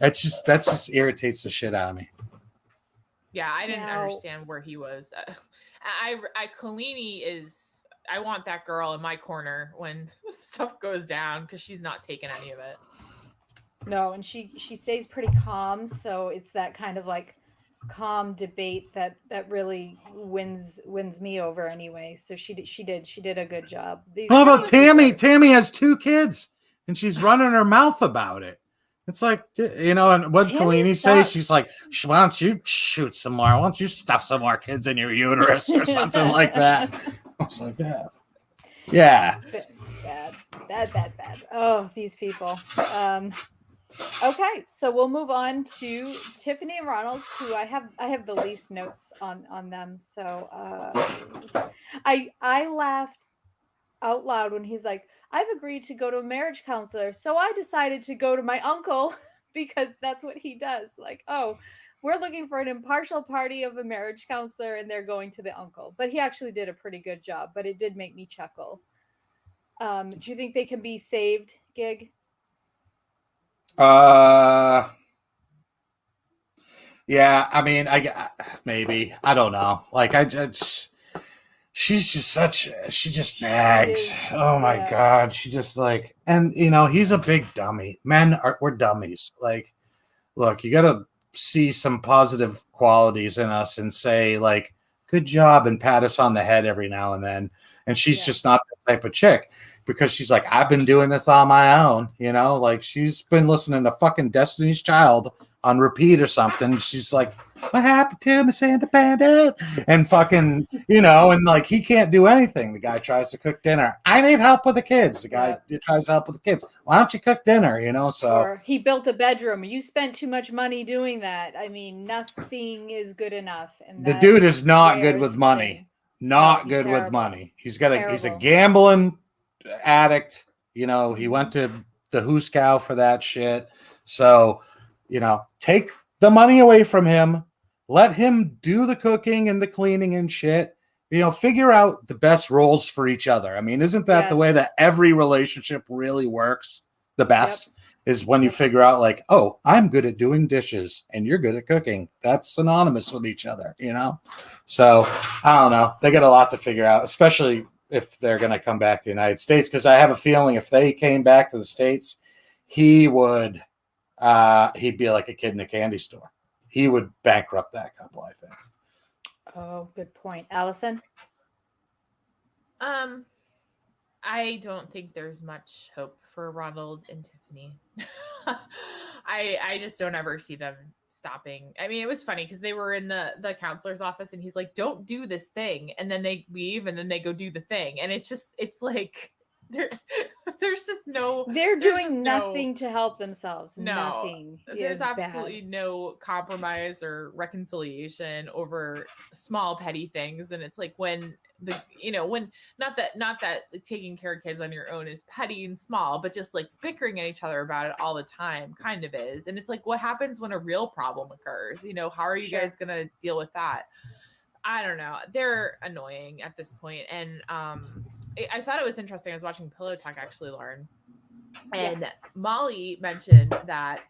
That just irritates the shit out of me. Yeah, I didn't understand where he was. Kalani is. I want that girl in my corner when stuff goes down because she's not taking any of it. No, and she stays pretty calm, so it's that kind of like calm debate that really wins me over anyway. So she did a good job. How about Tammy? Tammy has 2 kids, and she's running her mouth about it. It's like, and what Kalani say? She's like, why don't you shoot some more? Why don't you stuff some more kids in your uterus or something like that? I was like, yeah. Bad. Oh, these people. Okay, so we'll move on to Tiffany and Ronald, who I have the least notes on them. So I laughed out loud when he's like, I've agreed to go to a marriage counselor, so I decided to go to my uncle because that's what he does. Like, oh, we're looking for an impartial party of a marriage counselor, and they're going to the uncle. But he actually did a pretty good job, but it did make me chuckle. Do you think they can be saved, Gig? Yeah, I mean, maybe, I don't know. Like, she's just she just nags. Oh my God. She just like, and he's a big dummy. We're dummies. Like, look, you got to see some positive qualities in us and say like, good job, and pat us on the head every now and then. And she's just not that type of chick, because she's like, I've been doing this on my own, like she's been listening to fucking Destiny's Child on repeat or something. She's like, what happened to Miss Independent? And fucking, and like, he can't do anything. The guy tries to cook dinner. I need help with the kids. The guy tries to help with the kids. Why don't you cook dinner? So. Or he built a bedroom. You spent too much money doing that. I mean, nothing is good enough. And the dude is not good with money. Not good with money. He's a gambling addict. He went to the Hooskow for that shit. So, take the money away from him. Let him do the cooking and the cleaning and shit. Figure out the best roles for each other. I mean, isn't that the way that every relationship really works the best? Is when you figure out like, oh, I'm good at doing dishes and you're good at cooking. That's synonymous with each other, So I don't know. They got a lot to figure out, especially if they're going to come back to the United States. Because I have a feeling if they came back to the States, he'd be like a kid in a candy store. He would bankrupt that couple, I think. Oh, good point. Allison? I don't think there's much hope for Ronald and Tiffany. I just don't ever see them stopping. I mean, it was funny because they were in the counselor's office and he's like, don't do this thing. And then they leave and then they go do the thing. And it's like, there's just no. They're doing nothing to help themselves. No, nothing. There's absolutely no compromise or reconciliation over small petty things. And it's like when not that taking care of kids on your own is petty and small, but just like bickering at each other about it all the time kind of is. And it's like, what happens when a real problem occurs? How are you guys going to deal with that? I don't know. They're annoying at this point. And I thought it was interesting. I was watching Pillow Talk actually, Lauren. And Molly mentioned that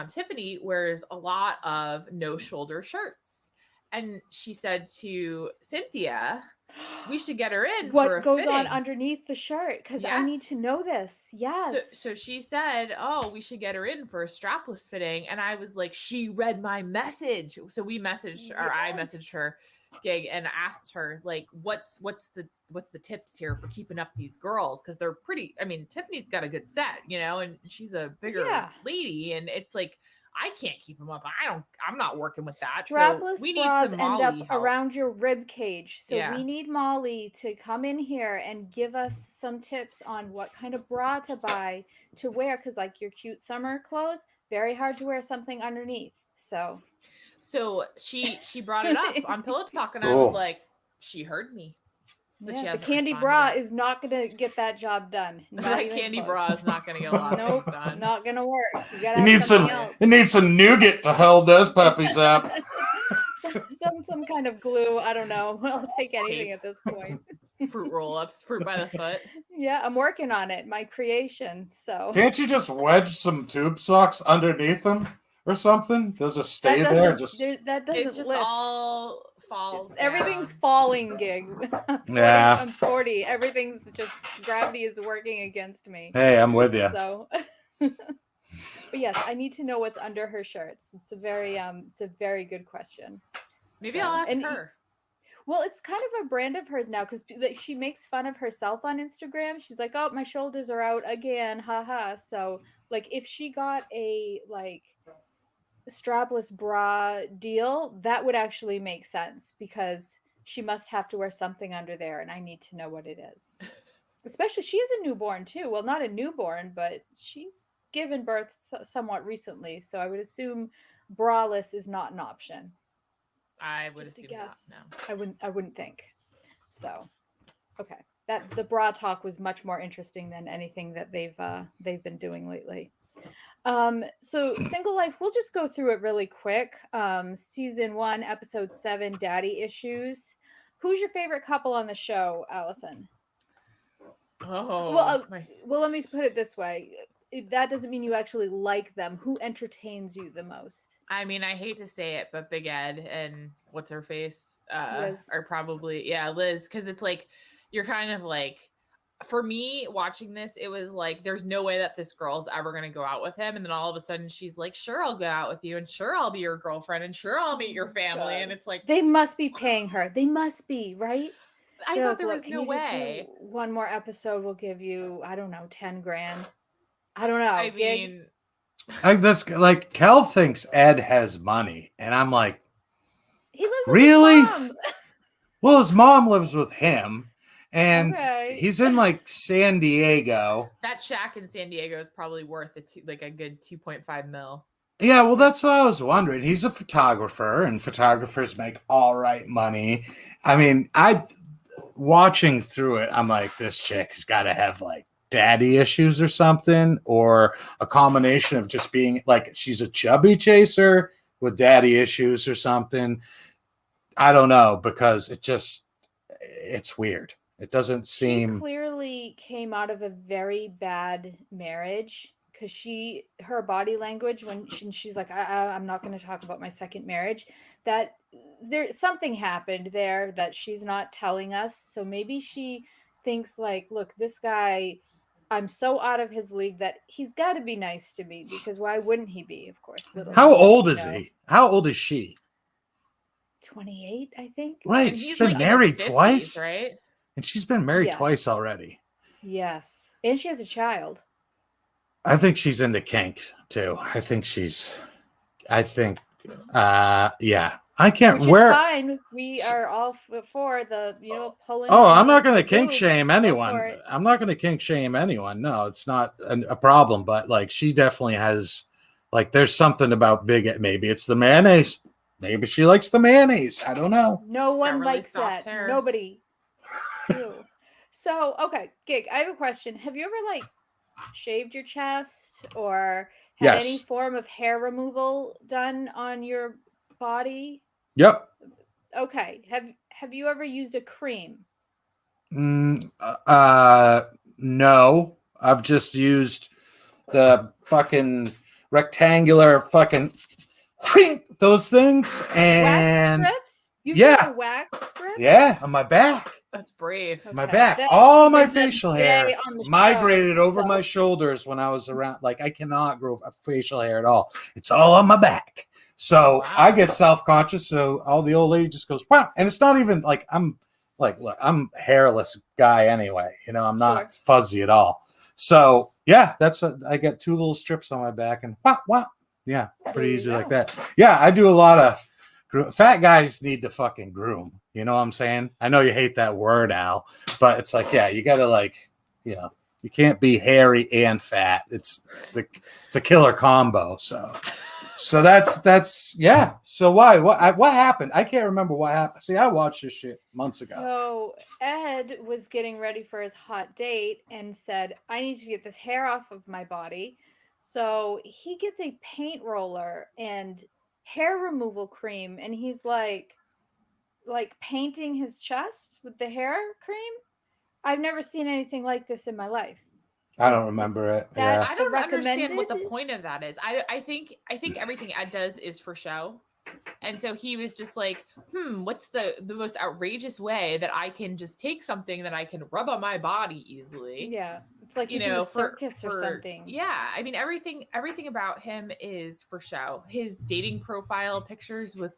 Tiffany wears a lot of no shoulder shirts. And she said to Cynthia, we should get her in what for a goes fitting. on underneath the shirt, because I need to know this. So she said, oh, we should get her in for a strapless fitting. And I was like, she read my message. So we messaged, or I messaged her, Gig, and asked her like, what's the tips here for keeping up these girls, because they're pretty. I mean, Tiffany's got a good set, and she's a bigger lady, and it's like, I can't keep them up. I'm not working with that. Strapless so we need bras some end up help around your rib cage. So we need Molly to come in here and give us some tips on what kind of bra to buy to wear. Because like your cute summer clothes, very hard to wear something underneath. So she brought it up on Pillow Talk, and I was like, she heard me. The candy bra is not going to get that job done. That candy bra is not going to get a lot of things done. Not going to work. You got to it needs some nougat to hold those puppies up. some kind of glue. I don't know. I'll take anything at this point. Fruit roll-ups, fruit by the foot. Yeah, I'm working on it. My creation. So can't you just wedge some tube socks underneath them or something? They'll just stay there. That doesn't lift. All falls. Everything's falling, Gig. I'm 40. Everything's just gravity is working against me. Hey, I'm with you. So, but yes, I need to know what's under her shirts. It's a very good question. Maybe I'll ask her. Well, it's kind of a brand of hers now because she makes fun of herself on Instagram. She's like, "Oh, my shoulders are out again, haha." So, like, if she got a strapless bra deal, that would actually make sense because she must have to wear something under there, and I need to know what it is. Especially, she is a newborn too. Well, not a newborn, but she's given birth somewhat recently, so I would assume braless is not an option. I would assume not. No, I wouldn't think. So, okay, that the bra talk was much more interesting than anything that they've been doing lately. So Single Life, we'll just go through it really quick. Season 1, episode 7, Daddy Issues. Who's your favorite couple on the show, Allison? Oh, well, let me put it this way. That doesn't mean you actually like them. Who entertains you the most? I mean, I hate to say it, but Big Ed and what's her face Liz. are probably Liz, because it's like you're kind of like, for me watching this, it was like there's no way that this girl's ever gonna go out with him, and then all of a sudden she's like, sure, I'll go out with you, and sure, I'll be your girlfriend, and sure, I'll meet your family. And it's like, they must be paying her. They must be, right? I thought there was no way. Just do one more episode, we'll give you, I don't know, 10 grand. I don't know. I mean, this like Kel thinks Ed has money, and I'm like, he lives really? With his mom. Well, his mom lives with him, and he's in like San Diego. That shack in San Diego is probably worth like a good 2.5 mil. Yeah, well, that's what I was wondering. He's a photographer, and photographers make all right money. I mean, watching through it, I'm like, this chick has got to have like daddy issues or something, or a combination of just being like she's a chubby chaser with daddy issues or something. I don't know, because it's weird. It doesn't seem. She clearly came out of a very bad marriage, because her body language when she's like, I'm not going to talk about my second marriage, that there's something happened there that she's not telling us. So maybe she thinks like, look, this guy, I'm so out of his league that he's got to be nice to me, because why wouldn't he be? Of course. How old is he? How old is she? 28, I think. Right. She's been married 50s, twice. Right. And she's been married twice already. Yes. And she has a child. I think she's into kink too. I think, yeah. I can't. Which is fine. We are all for the, pulling. Oh, I'm not going to kink shame anyone. I'm not going to kink shame anyone. No, it's not a problem. But like, she definitely has, like, there's something about Big Ed. Maybe it's the mayonnaise. Maybe she likes the mayonnaise. I don't know. No one likes that. Hair. Nobody. So, okay, Gig, I have a question. Have you ever like shaved your chest or had any form of hair removal done on your body? Yep. Okay. Have you ever used a cream? No. I've just used the fucking rectangular fucking those things, and wax strips? You've used a wax strip? Yeah, on my back. That's brave. Okay. My back. All my facial hair migrated over my shoulders when I was around. Like, I cannot grow facial hair at all. It's all on my back. So I get self-conscious. So all the old lady just goes, wow. And it's not even like I'm like, look, I'm a hairless guy anyway. I'm not fuzzy at all. So yeah, I get 2 little strips on my back, and wow. Yeah, pretty easy like that. Yeah, I do a lot of fat guys need to fucking groom. You know what I'm saying? I know you hate that word, Al, but it's like, yeah, you got to like, you can't be hairy and fat. It's a killer combo. So that's yeah. So why? What happened? I can't remember what happened. See, I watched this shit months ago. So Ed was getting ready for his hot date and said, I need to get this hair off of my body. So he gets a paint roller and hair removal cream, and he's like painting his chest with the hair cream. I've never seen anything like this in my life. I don't remember it. Yeah. I don't understand what the point of that is. I think everything Ed does is for show. And so he was just like, what's the most outrageous way that I can just take something that I can rub on my body easily? Yeah. It's like he's in a circus or something. Yeah. I mean, everything about him is for show. His dating profile pictures with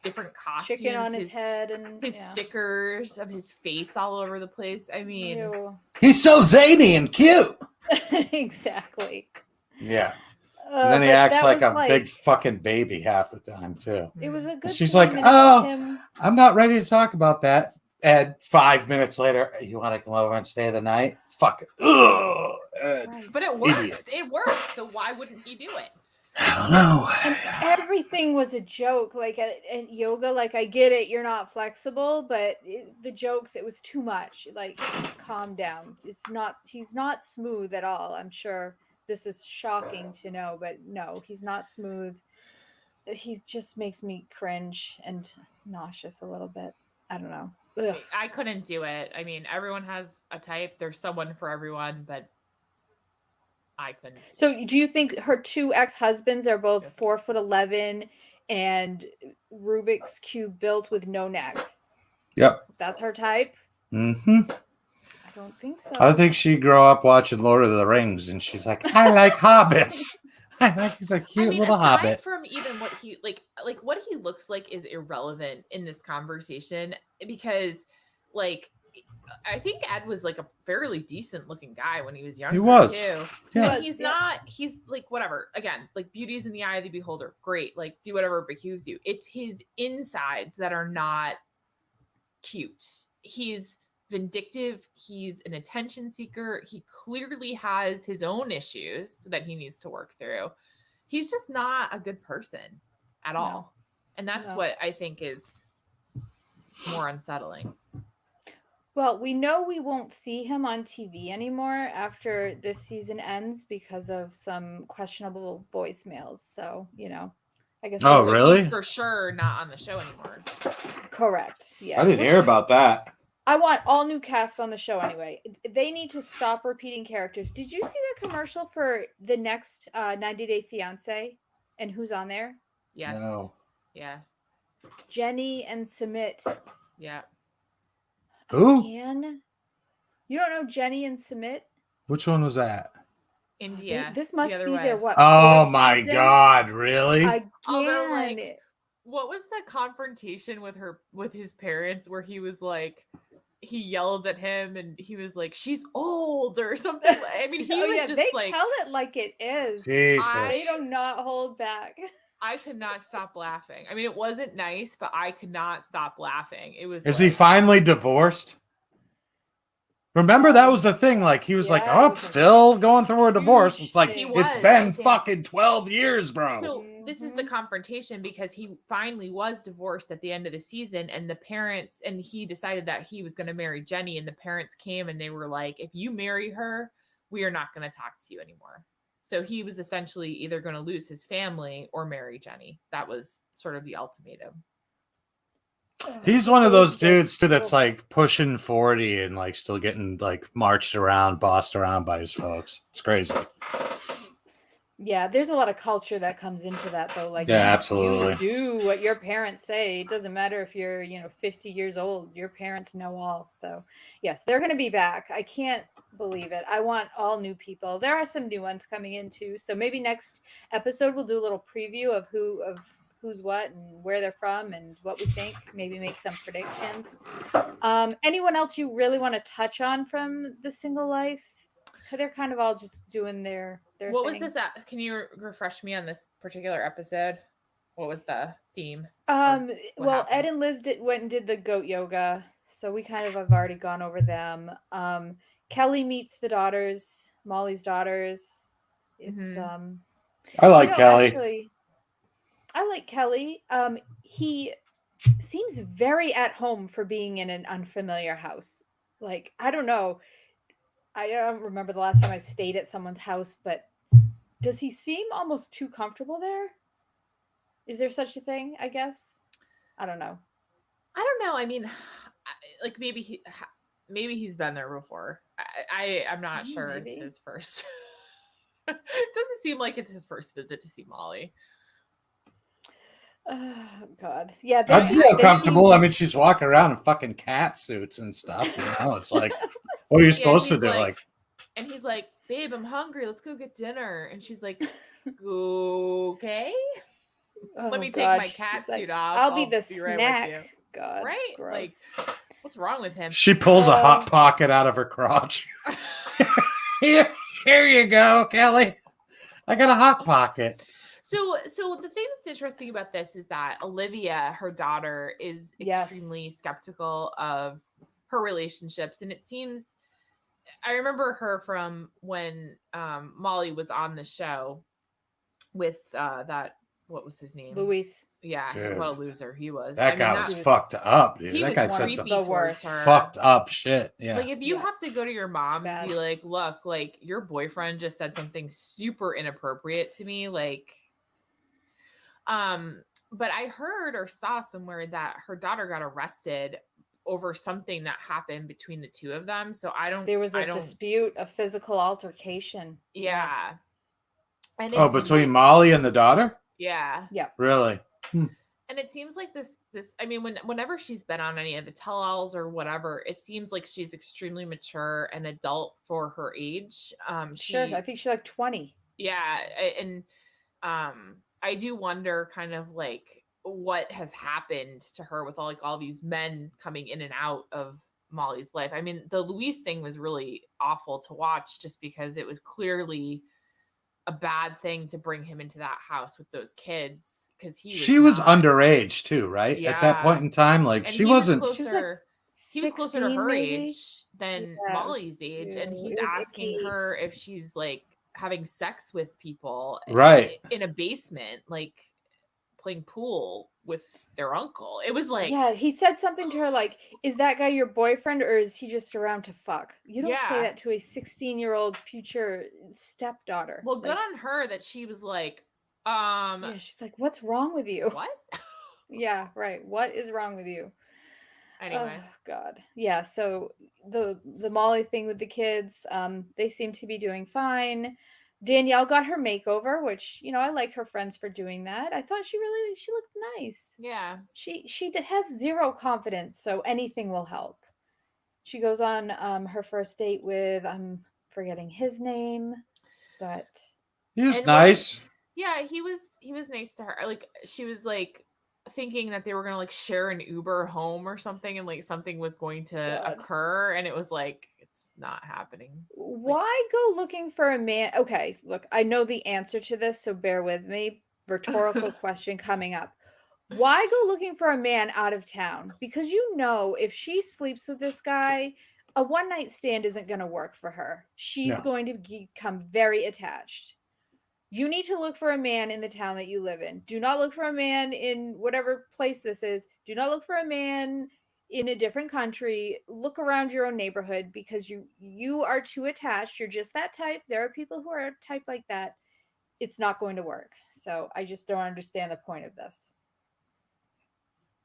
different costumes. Chicken on his head and his stickers of his face all over the place. I mean, he's so zany and cute. Exactly. Yeah. And then he acts like a big fucking baby half the time too. It was a good. She's like, "Oh, I'm not ready to talk about that." Ed, 5 minutes later, you want to come over and stay the night? Fuck it. Ugh. But it works. Idiot. It works. So why wouldn't he do it? I don't know. And everything was a joke. Like at yoga, like I get it, you're not flexible, but the jokes, it was too much. Like, just calm down. He's not smooth at all. I'm sure this is shocking to know, but no, he's not smooth. He just makes me cringe and nauseous a little bit. I don't know. Ugh. I couldn't do it. I mean, everyone has a type. There's someone for everyone, but I couldn't. So do you think her two ex-husbands are both 4'11" and Rubik's Cube built with no neck? Yep. That's her type? Mm-hmm. I don't think so. I think she grew up watching Lord of the Rings, and she's like, I like hobbits. He's a cute little hobbit. From even what he like what he looks like is irrelevant in this conversation, because like I think Ed was like a fairly decent looking guy when he was younger. He was. Too. Yeah. And he's like, whatever. Again, like, beauty is in the eye of the beholder. Great. Like, do whatever behooves you. It's his insides that are not cute. He's vindictive. He's an attention seeker. He clearly has his own issues that he needs to work through. He's just not a good person at all. And that's what I think is more unsettling. Well, we know we won't see him on TV anymore after this season ends because of some questionable voicemails. So, I guess. Oh, really? He's for sure not on the show anymore. Correct. Yeah. I didn't hear about that. I want all new cast on the show anyway. They need to stop repeating characters. Did you see the commercial for the next 90 Day Fiancé and who's on there? Yes. No. Yeah. Jenny and Sumit. Yeah. Who? You don't know Jenny and Sumit? Which one was that? India. This must be their what? Oh fourth my season? God! Really? Again. Although, like, what was the confrontation with his parents where he was like, he yelled at him and he was like, she's old or something. I mean, he was just they like, tell it like it is. Jesus. They do not hold back. I could not stop laughing. I mean, it wasn't nice, but I could not stop laughing. It was. Is he finally divorced? Remember, that was the thing. Like, he was like, oh, still going through a divorce. It's like, it's been fucking 12 years, bro. So this is the confrontation, because he finally was divorced at the end of the season, and the parents, and he decided that he was going to marry Jenny, and the parents came and they were like, if you marry her, we are not going to talk to you anymore. So he was essentially either going to lose his family or marry Jenny. That was sort of the ultimatum. He's one of those dudes too that's like pushing 40 and like still getting like marched around, bossed around by his folks. It's crazy. Yeah, there's a lot of culture that comes into that though. Like, yeah, absolutely. You do what your parents say. It doesn't matter if you're, 50 years old. Your parents know all. So yes, they're going to be back. I can't believe it. I want all new people. There are some new ones coming in too. So maybe next episode we'll do a little preview of who's what and where they're from and what we think. Maybe make some predictions. Anyone else you really want to touch on from The Single Life? They're kind of all just doing their what thing. Was this at? Can you refresh me on this particular episode? What was the theme? Well, happened? Ed and Liz went and did the goat yoga, so we kind of have already gone over them. Kelly meets the daughters, Molly's daughters. It's I like Kelly. Actually, I like Kelly. He seems very at home for being in an unfamiliar house. Like, I don't know. I don't remember the last time I stayed at someone's house, but does he seem almost too comfortable there? Is there such a thing, I guess? I don't know. I mean, like maybe he's been there before. I'm not sure maybe. It's his first. It doesn't seem like it's his first visit to see Molly. Oh, God. Yeah. I feel comfortable. I mean, she's walking around in fucking cat suits and stuff. It's like, what are you supposed to do? And he's like, babe, I'm hungry. Let's go get dinner. And she's like, okay. Let me take my cat suit off. I'll be the snack. Right with you. God. Right? Gross. Like, what's wrong with him? She pulls a hot pocket out of her crotch. Here you go, Kelly. I got a hot pocket. So the thing that's interesting about this is that Olivia, her daughter, is extremely skeptical of her relationships. And it seems I remember her from when Molly was on the show with that, what was his name? Luis. Yeah, Dude, what a loser he was. That guy was fucked up, dude. He that was guy said some towards her. fucked up shit. Yeah. Like, if you have to go to your mom and be like, look, like, your boyfriend just said something super inappropriate to me, like, but I heard or saw somewhere that her daughter got arrested over something that happened between the two of them. So There was a dispute, a physical altercation. Yeah. And between Molly and the daughter? Yeah. Yeah. Really? And it seems like this, I mean, whenever she's been on any of the tell-alls or whatever, it seems like she's extremely mature and adult for her age. Sure. I think she's like 20. Yeah. And I do wonder kind of like what has happened to her with all these men coming in and out of Molly's life. I mean, the Luis thing was really awful to watch just because it was clearly a bad thing to bring him into that house with those kids, because she was underage too, right? Yeah. At that point in time, like, and she wasn't. Was closer, he was closer to her maybe? age than Molly's age, and he's asking her if she's like having sex with people, right, in a basement, like playing pool with their uncle. It was like, yeah, he said something to her like, is that guy your boyfriend or is he just around to fuck? You don't say that to a 16-year-old future stepdaughter. Well, good on her that she was like, yeah, she's like, what's wrong with you? What? Yeah, right. What is wrong with you? Anyway. Oh God. Yeah, so the Molly thing with the kids, they seem to be doing fine. Danielle got her makeover, which, I like her friends for doing that. I thought she looked nice. Yeah. She has zero confidence, so anything will help. She goes on her first date with, I'm forgetting his name, but he was nice. Yeah, he was nice to her. Like, she was like thinking that they were gonna like share an Uber home or something, and like something was going to occur, and it was like, it's not happening. Why go looking for a man? Okay, look, I know the answer to this, so bear with me. Rhetorical question coming up. Why go looking for a man out of town? Because if she sleeps with this guy, a one-night stand isn't going to work for her. She's going to become very attached. You need to look for a man in the town that you live in. Do not look for a man in whatever place this is. Do not look for a man in a different country. Look around your own neighborhood, because you are too attached. You're just that type. There are people who are a type like that. It's not going to work. So I just don't understand the point of this.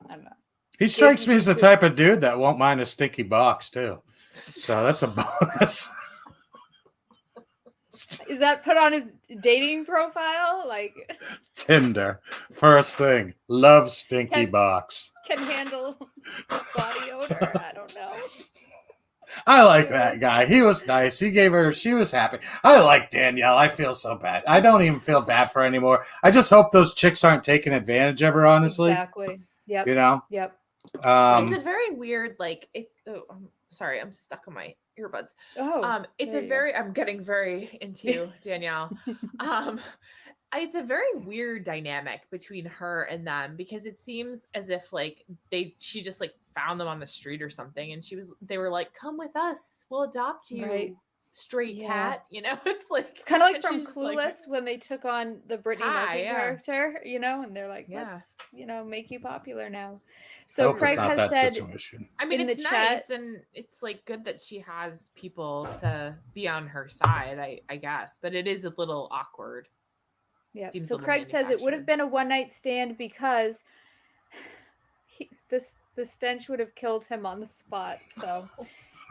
I don't know. He strikes me as the type of dude that won't mind a stinky box too. So that's a bonus. Is that put on his dating profile? Like Tinder. First thing. Love stinky box. Can handle body odor. I don't know. I like that guy. He was nice. She was happy. I like Danielle. I feel so bad. I don't even feel bad for her anymore. I just hope those chicks aren't taking advantage of her, honestly. Exactly. Yep. Yep. It's a very weird, like, I'm sorry, I'm stuck on my earbuds. I'm getting very into Danielle. It's a very weird dynamic between her and them, because it seems as if like she just like found them on the street or something, and they were like, come with us, we'll adopt you. Right. Stray cat, it's like, it's kind of like from Clueless, when they took on the Brittany Murphy character, and they're like, let's make you popular now. So Craig has said, I mean, it's nice, and it's like good that she has people to be on her side, I guess, but it is a little awkward. Yeah. So Craig says it would have been a one-night stand because the stench would have killed him on the spot. So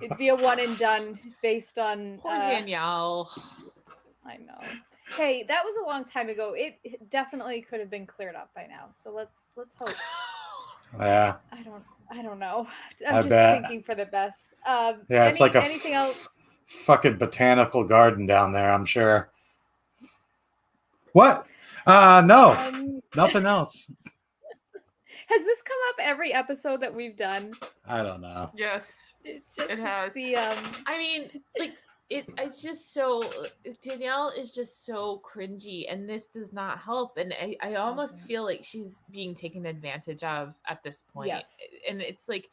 it'd be a one and done based on poor Danielle. I know. Hey, that was a long time ago. It definitely could have been cleared up by now. So let's hope. Yeah. I don't know. I'm just thinking for the best. It's like anything else? Fucking botanical garden down there, I'm sure. What? No. Nothing else. Has this come up every episode that we've done? I don't know. Yes. It has. I mean, like, it's just so, Danielle is just so cringy, and this does not help, and I almost feel like she's being taken advantage of at this point. Yes. And it's like,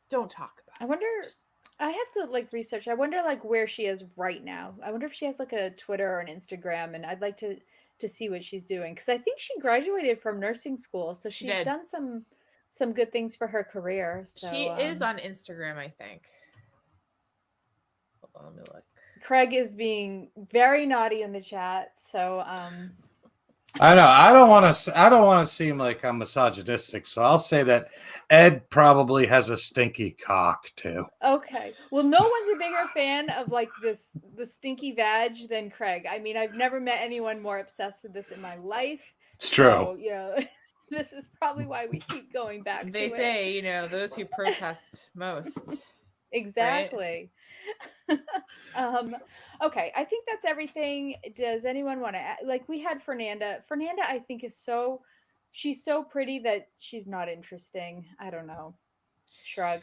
don't talk about I wonder. I have to like research. I wonder like where she is right now. I wonder if she has like a Twitter or an Instagram, and I'd like to see what she's doing because I think she graduated from nursing school, so she's done some good things for her career. So she is on Instagram, I think. Hold on, let me look. Craig is being very naughty in the chat, so I know I don't want to seem like I'm misogynistic, so I'll say that Ed probably has a stinky cock too. Okay, well, no one's a bigger fan of like the stinky vag than Craig. I mean, I've never met anyone more obsessed with this in my life. It's true. So, you know, this is probably why we keep going back. They say, you know, those who protest most. Exactly. Right? Okay, I think that's everything. Does anyone want to add? Like, we had Fernanda. Fernanda, I think, she's so pretty that she's not interesting. I don't know. Shrug.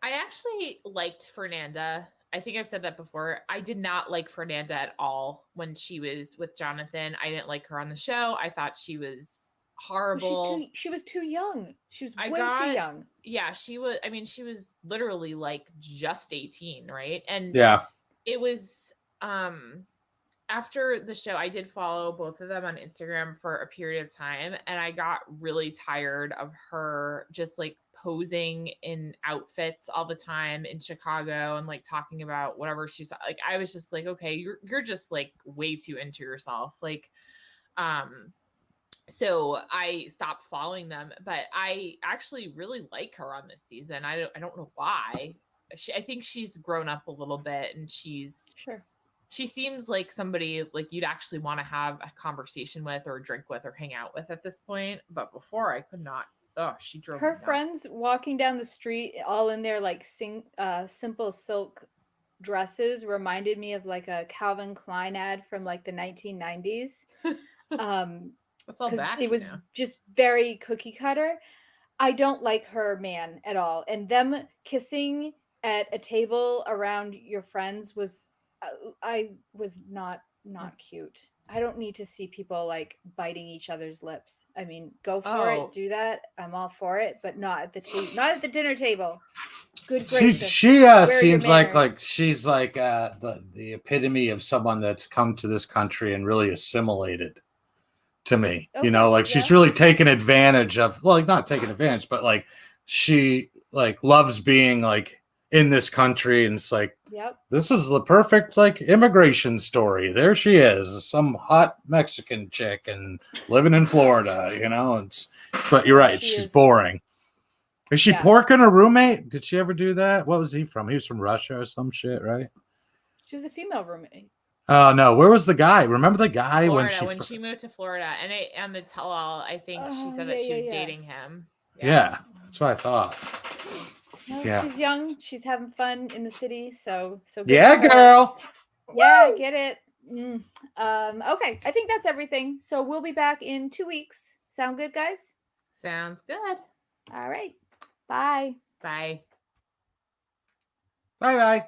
I actually liked Fernanda. I think I've said that before. I did not like Fernanda at all when she was with Jonathan. I didn't like her on the show. I thought she was horrible. She was too young. She was way too young. Yeah, she was. I mean, she was literally like just 18, right? And yeah, it was after the show, I did follow both of them on Instagram for a period of time, and I got really tired of her just like posing in outfits all the time in Chicago and like talking about whatever she's like. I was just like, okay, you're just like way too into yourself. Like, so I stopped following them, but I actually really like her on this season. I don't know why. I think she's grown up a little bit, and she seems like somebody like you'd actually want to have a conversation with or drink with or hang out with at this point. But before I could not. Oh, she drove her friends walking down the street all in their like simple silk dresses reminded me of like a Calvin Klein ad from like the 1990s. That's all back, it was just very cookie cutter. I don't like her man at all, and them kissing at a table around your friends was I was not cute. I don't need to see people like biting each other's lips. I mean, go for it, do that. I'm all for it, but not at the not at the dinner table. Good gracious. She seems like she's like the epitome of someone that's come to this country and really assimilated. To me, okay, you know, like she's really taken advantage of, well, like not taking advantage, but like she like loves being like in this country, and it's like, this is the perfect like immigration story. There she is, some hot Mexican chick and living in Florida, you know. But you're right, she's boring. Is she porking her roommate? Did she ever do that? What was he from? He was from Russia or some shit, right? She was a female roommate. Oh no! Where was the guy? Remember the guy Florida, when she moved to Florida, and on the tell-all, I think she said that she was dating him. Yeah, that's what I thought. No, she's young. She's having fun in the city. So yeah, girl. Yeah, get it. Okay, I think that's everything. So we'll be back in 2 weeks. Sound good, guys? Sounds good. All right. Bye. Bye. Bye.